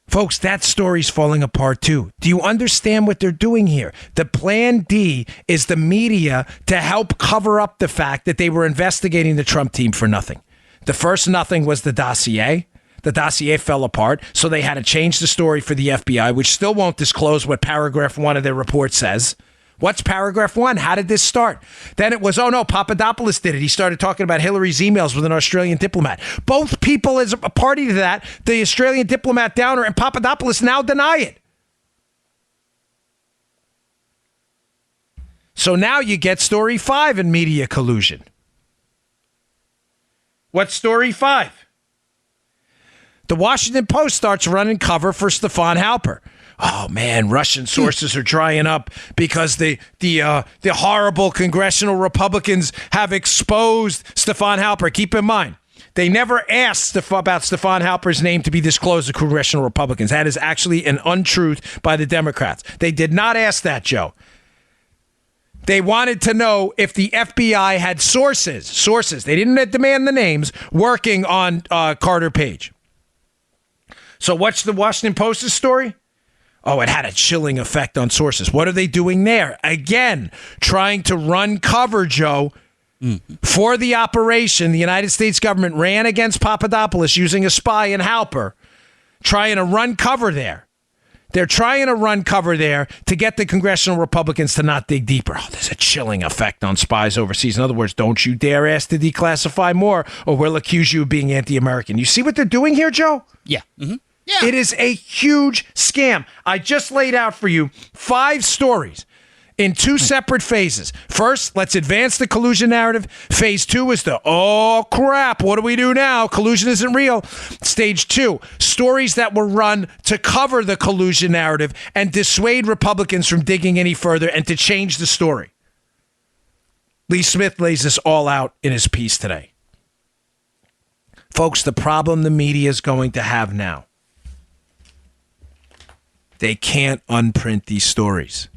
Folks, that story's falling apart too. Do you understand what they're doing here? The plan D is the media to help cover up the fact that they were investigating the Trump team for nothing. The first nothing was the dossier. The dossier fell apart, so they had to change the story for the FBI, which still won't disclose what paragraph 1 of their report says. What's paragraph 1? How did this start? Then it was, oh no, Papadopoulos did it. He started talking about Hillary's emails with an Australian diplomat. Both people as a party to that, the Australian diplomat Downer and Papadopoulos, now deny it. So now you get story 5 in media collusion. What's story 5? The Washington Post starts running cover for Stefan Halper. Oh man, Russian sources are drying up because the horrible congressional Republicans have exposed Stefan Halper. Keep in mind, they never asked about Stefan Halper's name to be disclosed to congressional Republicans. That is actually an untruth by the Democrats. They did not ask that, Joe. They wanted to know if the FBI had sources. They didn't demand the names working on Carter Page. So what's the Washington Post's story? Oh, it had a chilling effect on sources. What are they doing there? Again, trying to run cover, Joe, for the operation. The United States government ran against Papadopoulos using a spy in Halper, trying to run cover there. They're trying to run cover there to get the congressional Republicans to not dig deeper. Oh, there's a chilling effect on spies overseas. In other words, don't you dare ask to declassify more or we'll accuse you of being anti-American. You see what they're doing here, Joe? Yeah. Mm-hmm. Yeah. It is a huge scam. I just laid out for you 5 stories in two separate phases. First, let's advance the collusion narrative. Phase 2 is the, oh crap, what do we do now? Collusion isn't real. Stage 2, stories that were run to cover the collusion narrative and dissuade Republicans from digging any further and to change the story. Lee Smith lays this all out in his piece today. Folks, the problem the media is going to have now, they can't unprint these stories.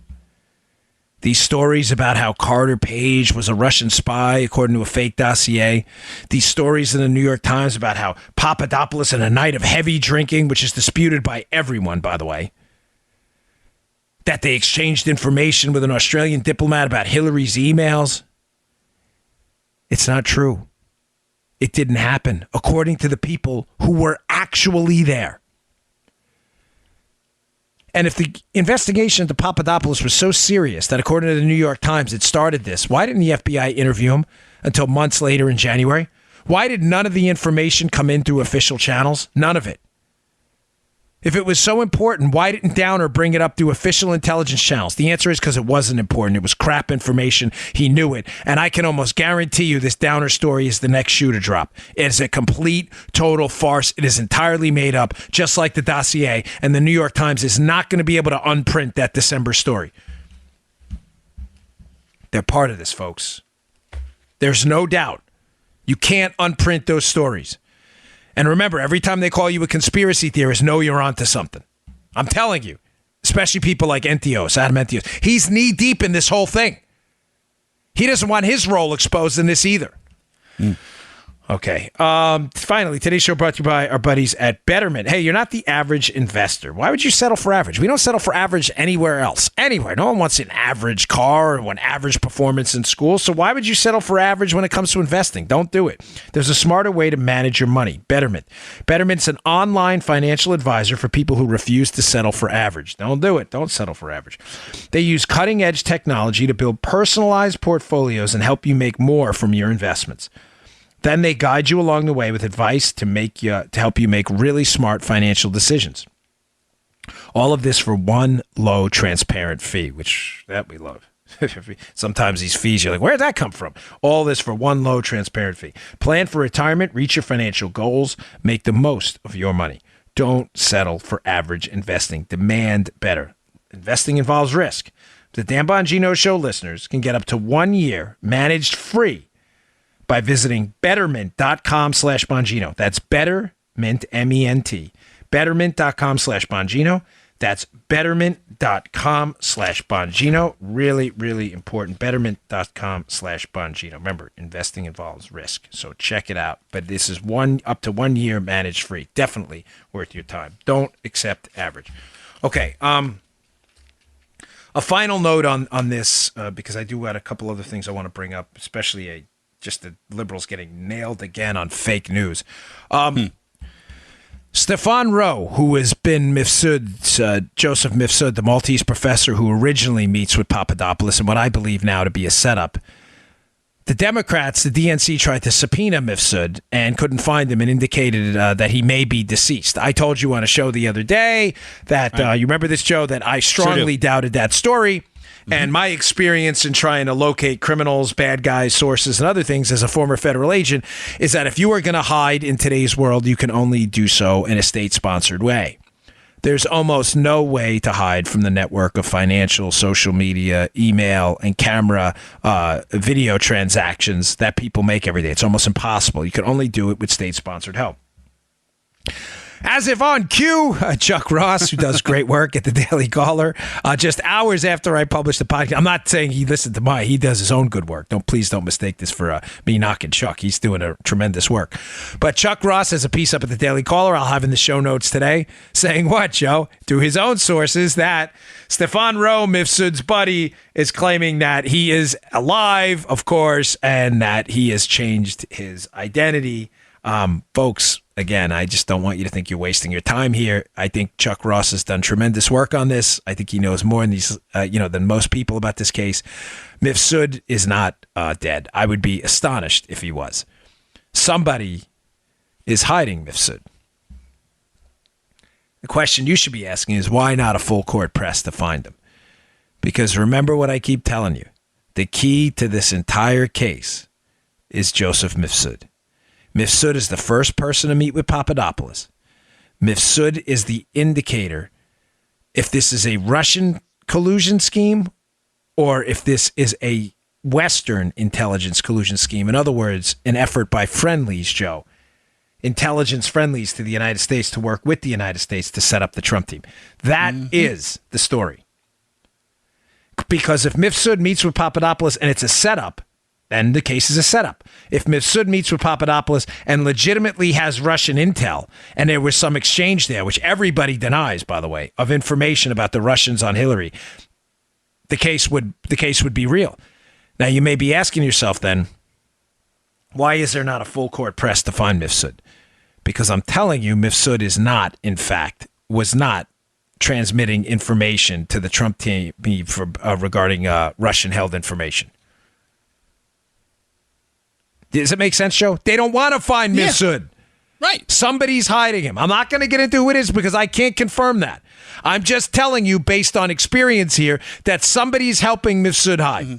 These stories about how Carter Page was a Russian spy, according to a fake dossier. These stories in the New York Times about how Papadopoulos in a night of heavy drinking, which is disputed by everyone, by the way, that they exchanged information with an Australian diplomat about Hillary's emails. It's not true. It didn't happen, according to the people who were actually there. And if the investigation into Papadopoulos was so serious that, according to the New York Times, it started this, why didn't the FBI interview him until months later in January? Why did none of the information come in through official channels? None of it. If it was so important, why didn't Downer bring it up through official intelligence channels? The answer is because it wasn't important. It was crap information. He knew it. And I can almost guarantee you this Downer story is the next shoe to drop. It is a complete, total farce. It is entirely made up, just like the dossier. And the New York Times is not going to be able to unprint that December story. They're part of this, folks. There's no doubt. You can't unprint those stories. And remember, every time they call you a conspiracy theorist, know you're onto something. I'm telling you, especially people like Adam Entios. He's knee deep in this whole thing. He doesn't want his role exposed in this either. Okay. Finally, today's show brought to you by our buddies at Betterment. Hey, you're not the average investor. Why would you settle for average? We don't settle for average anywhere else. Anywhere. No one wants an average car or an average performance in school. So why would you settle for average when it comes to investing? Don't do it. There's a smarter way to manage your money. Betterment. Betterment's an online financial advisor for people who refuse to settle for average. Don't do it. Don't settle for average. They use cutting-edge technology to build personalized portfolios and help you make more from your investments. Then they guide you along the way with advice to help you make really smart financial decisions. All of this for one low, transparent fee, which that we love. Sometimes these fees, you're like, where did that come from? All this for one low, transparent fee. Plan for retirement, reach your financial goals, make the most of your money. Don't settle for average investing. Demand better. Investing involves risk. The Dan Bongino Show listeners can get up to 1 year managed free by visiting betterment.com/Bongino. That's Betterment, MENT. Betterment.com/Bongino. That's betterment.com/Bongino. Really, really important. Betterment.com/Bongino. Remember, investing involves risk, so check it out. But this is up to 1 year managed free. Definitely worth your time. Don't accept average. Okay. A final note on this, because I do have a couple other things I want to bring up, especially just the liberals getting nailed again on fake news. Stefan Rowe, who has been Joseph Mifsud, the Maltese professor who originally meets with Papadopoulos in what I believe now to be a setup. The Democrats, the DNC, tried to subpoena Mifsud and couldn't find him and indicated that he may be deceased. I told you on a show the other day that, you remember this, Joe, that I strongly doubted that story. And my experience in trying to locate criminals, bad guys, sources, and other things as a former federal agent is that if you are going to hide in today's world, you can only do so in a state-sponsored way. There's almost no way to hide from the network of financial, social media, email, and camera video transactions that people make every day. It's almost impossible. You can only do it with state-sponsored help. As if on cue, Chuck Ross, who does great work at the Daily Caller, just hours after I published the podcast. I'm not saying he listened to mine. He does his own good work. Please don't mistake this for me knocking Chuck. He's doing a tremendous work. But Chuck Ross has a piece up at the Daily Caller I'll have in the show notes today saying what, Joe? Through his own sources that Stefan Rowe, Mifsud's buddy, is claiming that he is alive, of course, and that he has changed his identity. Folks, again, I just don't want you to think you're wasting your time here. I think Chuck Ross has done tremendous work on this. I think he knows more than most people about this case. Mifsud is not dead. I would be astonished if he was. Somebody is hiding Mifsud. The question you should be asking is why not a full court press to find him? Because remember what I keep telling you. The key to this entire case is Joseph Mifsud. Mifsud is the first person to meet with Papadopoulos. Mifsud is the indicator if this is a Russian collusion scheme or if this is a Western intelligence collusion scheme. In other words, an effort by friendlies, Joe, intelligence friendlies to the United States to work with the United States to set up the Trump team. That is the story. Because if Mifsud meets with Papadopoulos and it's a setup, then the case is a setup. If Mifsud meets with Papadopoulos and legitimately has Russian intel, and there was some exchange there, which everybody denies, by the way, of information about the Russians on Hillary, the case would be real. Now, you may be asking yourself then, why is there not a full court press to find Mifsud? Because I'm telling you, Mifsud is not, in fact, was not transmitting information to the Trump team regarding Russian-held information. Does it make sense, Joe? They don't want to find Mifsud. Right. Somebody's hiding him. I'm not going to get into who it is because I can't confirm that. I'm just telling you, based on experience here, that somebody's helping Mifsud hide. Mm-hmm.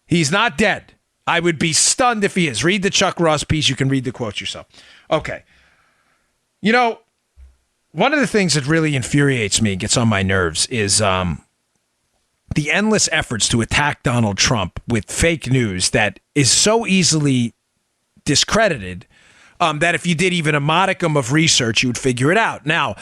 He's not dead. I would be stunned if he is. Read the Chuck Ross piece. You can read the quotes yourself. Okay. You know, one of the things that really infuriates me and gets on my nerves is the endless efforts to attack Donald Trump with fake news that is so easily discredited that if you did even a modicum of research, you would figure it out. Now,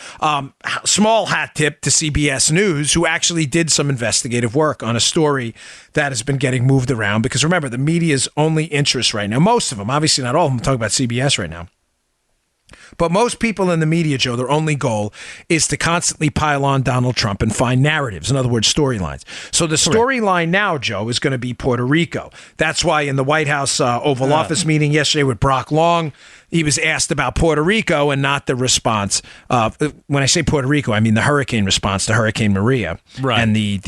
small hat tip to CBS News, who actually did some investigative work on a story that has been getting moved around. Because remember, the media's only interest right now, most of them, obviously not all of them, I'm talking about CBS right now. But most people in the media, Joe, their only goal is to constantly pile on Donald Trump and find narratives. In other words, storylines. So the storyline now, Joe, is going to be Puerto Rico. That's why in the White House Oval Office meeting yesterday with Brock Long, he was asked about Puerto Rico and not the response. When I say Puerto Rico, I mean the hurricane response to Hurricane Maria, right? And the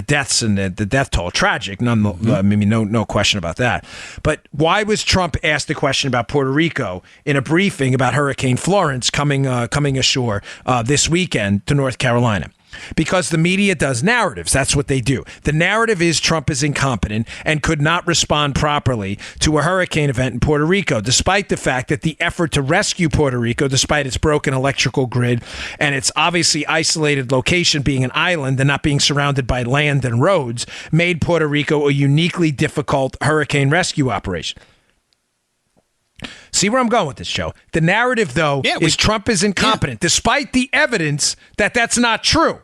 deaths and the death toll, tragic. No question about that. But why was Trump asked a question about Puerto Rico in a briefing about Hurricane Florence coming ashore this weekend to North Carolina? Because the media does narratives. That's what they do. The narrative is Trump is incompetent and could not respond properly to a hurricane event in Puerto Rico, despite the fact that the effort to rescue Puerto Rico, despite its broken electrical grid and its obviously isolated location being an island and not being surrounded by land and roads, made Puerto Rico a uniquely difficult hurricane rescue operation. See where I'm going with this, Joe? The narrative, though, is Trump is incompetent, despite the evidence that that's not true.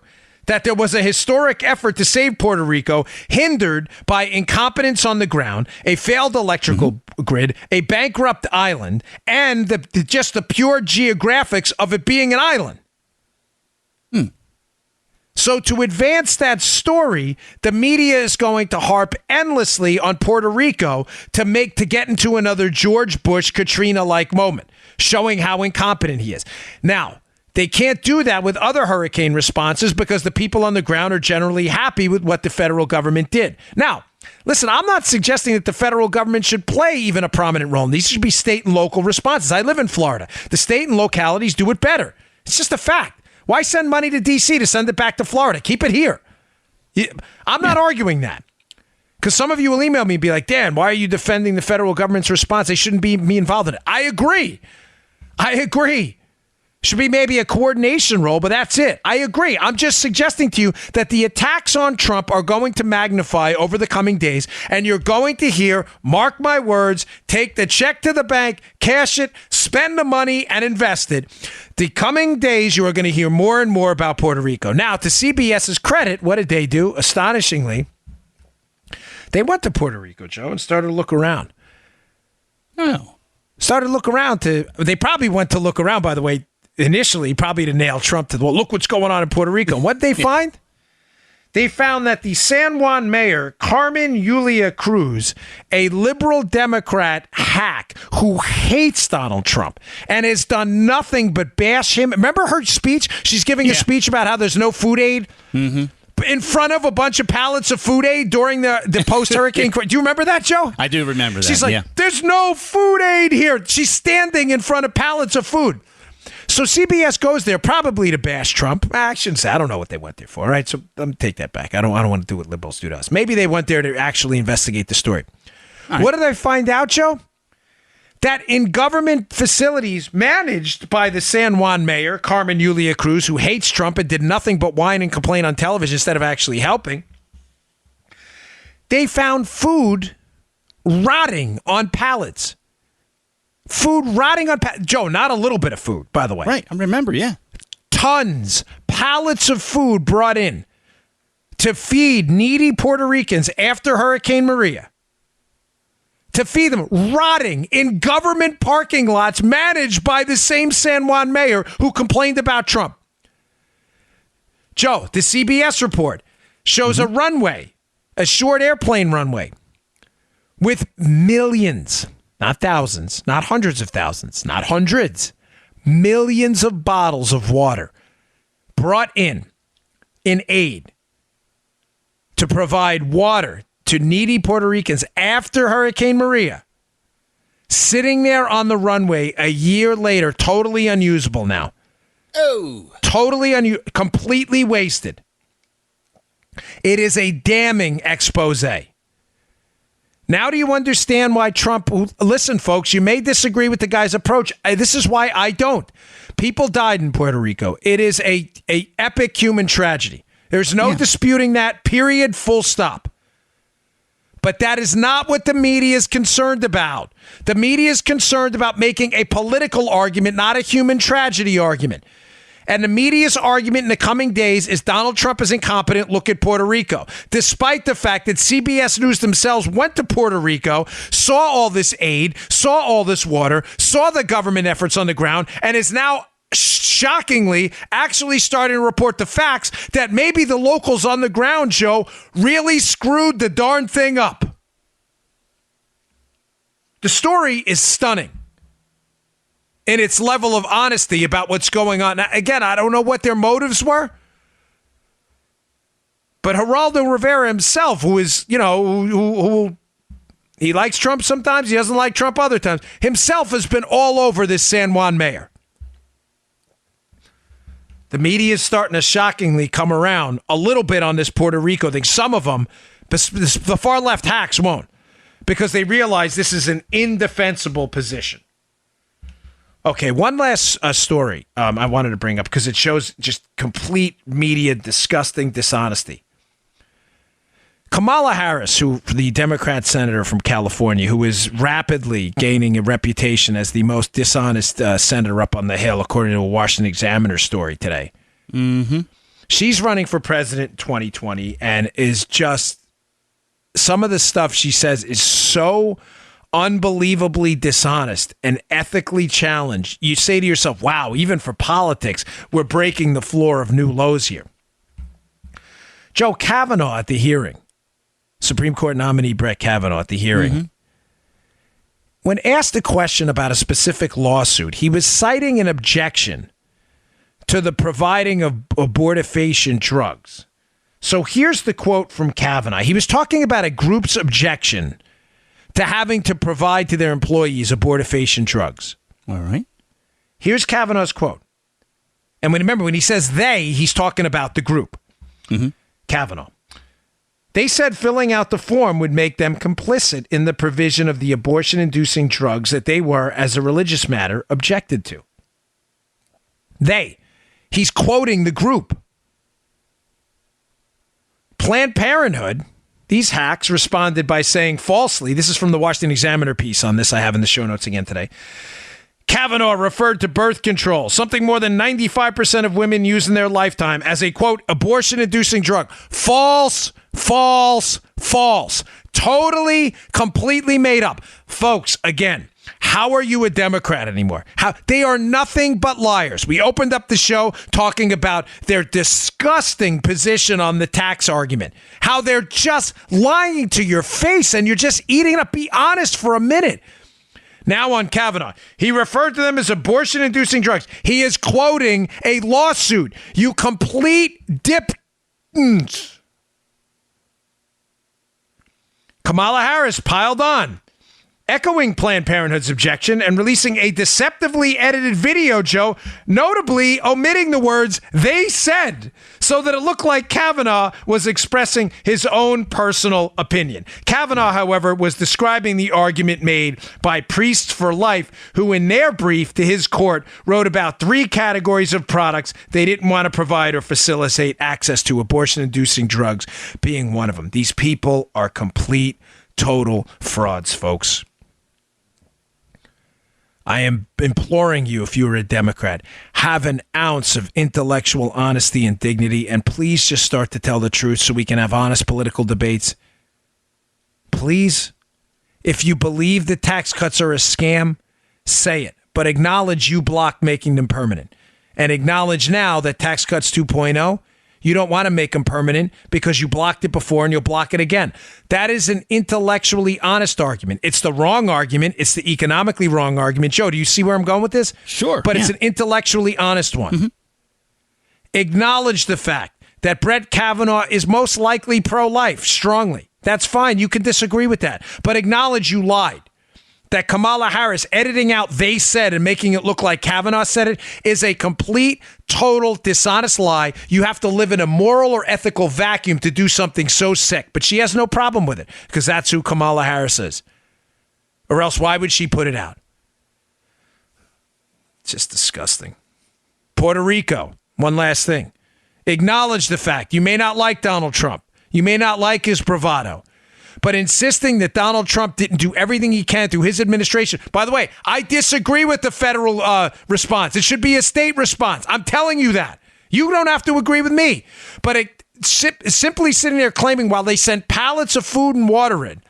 That there was a historic effort to save Puerto Rico, hindered by incompetence on the ground, a failed electrical grid, a bankrupt island, and just the pure geographics of it being an island. So to advance that story, the media is going to harp endlessly on Puerto Rico to get into another George Bush, Katrina-like moment, showing how incompetent he is. Now, they can't do that with other hurricane responses because the people on the ground are generally happy with what the federal government did. Now, listen, I'm not suggesting that the federal government should play even a prominent role. These should be state and local responses. I live in Florida. The state and localities do it better. It's just a fact. Why send money to D.C. to send it back to Florida? Keep it here. I'm not arguing that. Because some of you will email me and be like, Dan, why are you defending the federal government's response? They shouldn't be involved in it. I agree. Should be maybe a coordination role, but that's it. I agree. I'm just suggesting to you that the attacks on Trump are going to magnify over the coming days, and you're going to hear, mark my words, take the check to the bank, cash it, spend the money, and invest it. The coming days, you are going to hear more and more about Puerto Rico. Now, to CBS's credit, what did they do? Astonishingly, they went to Puerto Rico, Joe, and started to look around. Oh. Started to look around they probably went to look around, by the way, initially, probably to nail Trump well, look what's going on in Puerto Rico. And what did they find? They found that the San Juan mayor, Carmen Yulia Cruz, a liberal Democrat hack who hates Donald Trump and has done nothing but bash him. Remember her speech? She's giving a speech about how there's no food aid in front of a bunch of pallets of food aid during the post-hurricane. Do you remember that, Joe? I do remember that. She's like, there's no food aid here. She's standing in front of pallets of food. So CBS goes there probably to bash Trump. I shouldn't say. I don't know what they went there for. All right, so let me take that back. I don't want to do what liberals do to us. Maybe they went there to actually investigate the story. Right. What did I find out, Joe? That in government facilities managed by the San Juan mayor, Carmen Yulia Cruz, who hates Trump and did nothing but whine and complain on television instead of actually helping, they found food rotting on pallets. Food rotting on pallets. Joe, not a little bit of food, by the way. Right, I remember, yeah. Tons, pallets of food brought in to feed needy Puerto Ricans after Hurricane Maria. To feed them, rotting in government parking lots managed by the same San Juan mayor who complained about Trump. Joe, the CBS report shows a runway, a short airplane runway, with millions, not thousands, not hundreds of thousands, not hundreds, millions of bottles of water brought in aid to provide water to needy Puerto Ricans after Hurricane Maria, sitting there on the runway a year later, totally unusable now. Oh. Totally completely wasted. It is a damning expose. Now do you understand why Trump... Listen, folks, you may disagree with the guy's approach. This is why I don't. People died in Puerto Rico. It is a epic human tragedy. There's no disputing that, period, full stop. But that is not what the media is concerned about. The media is concerned about making a political argument, not a human tragedy argument. And the media's argument in the coming days is Donald Trump is incompetent. Look at Puerto Rico. Despite the fact that CBS News themselves went to Puerto Rico, saw all this aid, saw all this water, saw the government efforts on the ground, and is now shockingly actually starting to report the facts that maybe the locals on the ground, Joe, really screwed the darn thing up. The story is stunning in its level of honesty about what's going on. Now, again, I don't know what their motives were, but Geraldo Rivera himself, who is, who he likes Trump sometimes, he doesn't like Trump other times, himself has been all over this San Juan mayor. The media is starting to shockingly come around a little bit on this Puerto Rico thing. Some of them, the far left hacks won't, because they realize this is an indefensible position. Okay, one last story I wanted to bring up because it shows just complete media disgusting dishonesty. Kamala Harris, the Democrat senator from California, who is rapidly gaining a reputation as the most dishonest senator up on the Hill, according to a Washington Examiner story today. Mm-hmm. She's running for president in 2020 and is just, some of the stuff she says is so unbelievably dishonest and ethically challenged. You say to yourself, wow, even for politics, we're breaking the floor of new lows here. Joe Kavanaugh at the hearing, Supreme Court nominee Brett Kavanaugh at the hearing, when asked a question about a specific lawsuit, he was citing an objection to the providing of abortifacient drugs. So here's the quote from Kavanaugh. He was talking about a group's objection to having to provide to their employees abortifacient drugs. All right. Here's Kavanaugh's quote. And remember, when he says they, he's talking about the group. Mm-hmm. Kavanaugh. They said filling out the form would make them complicit in the provision of the abortion-inducing drugs that they were, as a religious matter, objected to. They. He's quoting the group. Planned Parenthood, these hacks responded by saying falsely, this is from the Washington Examiner piece on this I have in the show notes again today, Kavanaugh referred to birth control, something more than 95% of women use in their lifetime, as a, quote, abortion-inducing drug. False, false, false. Totally, completely made up. Folks, again, how are you a Democrat anymore? They are nothing but liars. We opened up the show talking about their disgusting position on the tax argument, how they're just lying to your face and you're just eating it up. Be honest for a minute. Now on Kavanaugh, he referred to them as abortion-inducing drugs. He is quoting a lawsuit. You complete dip. Kamala Harris piled on. echoing Planned Parenthood's objection and releasing a deceptively edited video, Joe, notably omitting the words "they said," so that it looked like Kavanaugh was expressing his own personal opinion. Kavanaugh, however, was describing the argument made by Priests for Life, who in their brief to his court wrote about 3 categories of products they didn't want to provide or facilitate access to, abortion-inducing drugs being one of them. These people are complete, total frauds, folks. I am imploring you, if you are a Democrat, have an ounce of intellectual honesty and dignity, and please just start to tell the truth so we can have honest political debates. Please, if you believe that tax cuts are a scam, say it, but acknowledge you blocked making them permanent. And acknowledge now that tax cuts 2.0, you don't want to make them permanent because you blocked it before and you'll block it again. That is an intellectually honest argument. It's the wrong argument. It's the economically wrong argument. Joe, do you see where I'm going with this? Sure. But it's an intellectually honest one. Mm-hmm. Acknowledge the fact that Brett Kavanaugh is most likely pro-life, strongly. That's fine. You can disagree with that. But acknowledge you lied. That Kamala Harris editing out "they said" and making it look like Kavanaugh said it is a complete, total, dishonest lie. You have to live in a moral or ethical vacuum to do something so sick. But she has no problem with it because that's who Kamala Harris is. Or else why would she put it out? It's just disgusting. Puerto Rico, one last thing. Acknowledge the fact you may not like Donald Trump. You may not like his bravado. But insisting that Donald Trump didn't do everything he can through his administration. By the way, I disagree with the federal response. It should be a state response. I'm telling you that. You don't have to agree with me. But simply sitting there claiming while they sent pallets of food and water in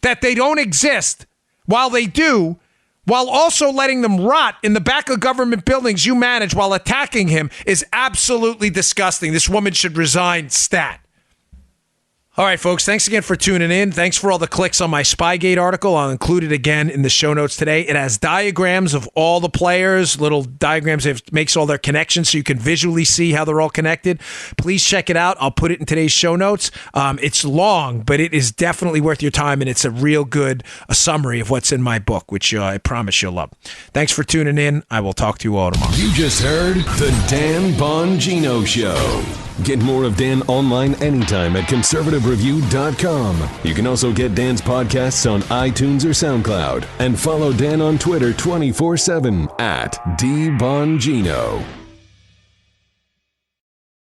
that they don't exist while they do, while also letting them rot in the back of government buildings you manage while attacking him is absolutely disgusting. This woman should resign stat. All right, folks, thanks again for tuning in. Thanks for all the clicks on my Spygate article. I'll include it again in the show notes today. It has diagrams of all the players, little diagrams that makes all their connections so you can visually see how they're all connected. Please check it out. I'll put it in today's show notes. It's long, but it is definitely worth your time, and it's a real good summary of what's in my book, which I promise you'll love. Thanks for tuning in. I will talk to you all tomorrow. You just heard The Dan Bongino Show. Get more of Dan online anytime at conservativereview.com. You can also get Dan's podcasts on iTunes or SoundCloud. And follow Dan on Twitter 24/7 at DBongino.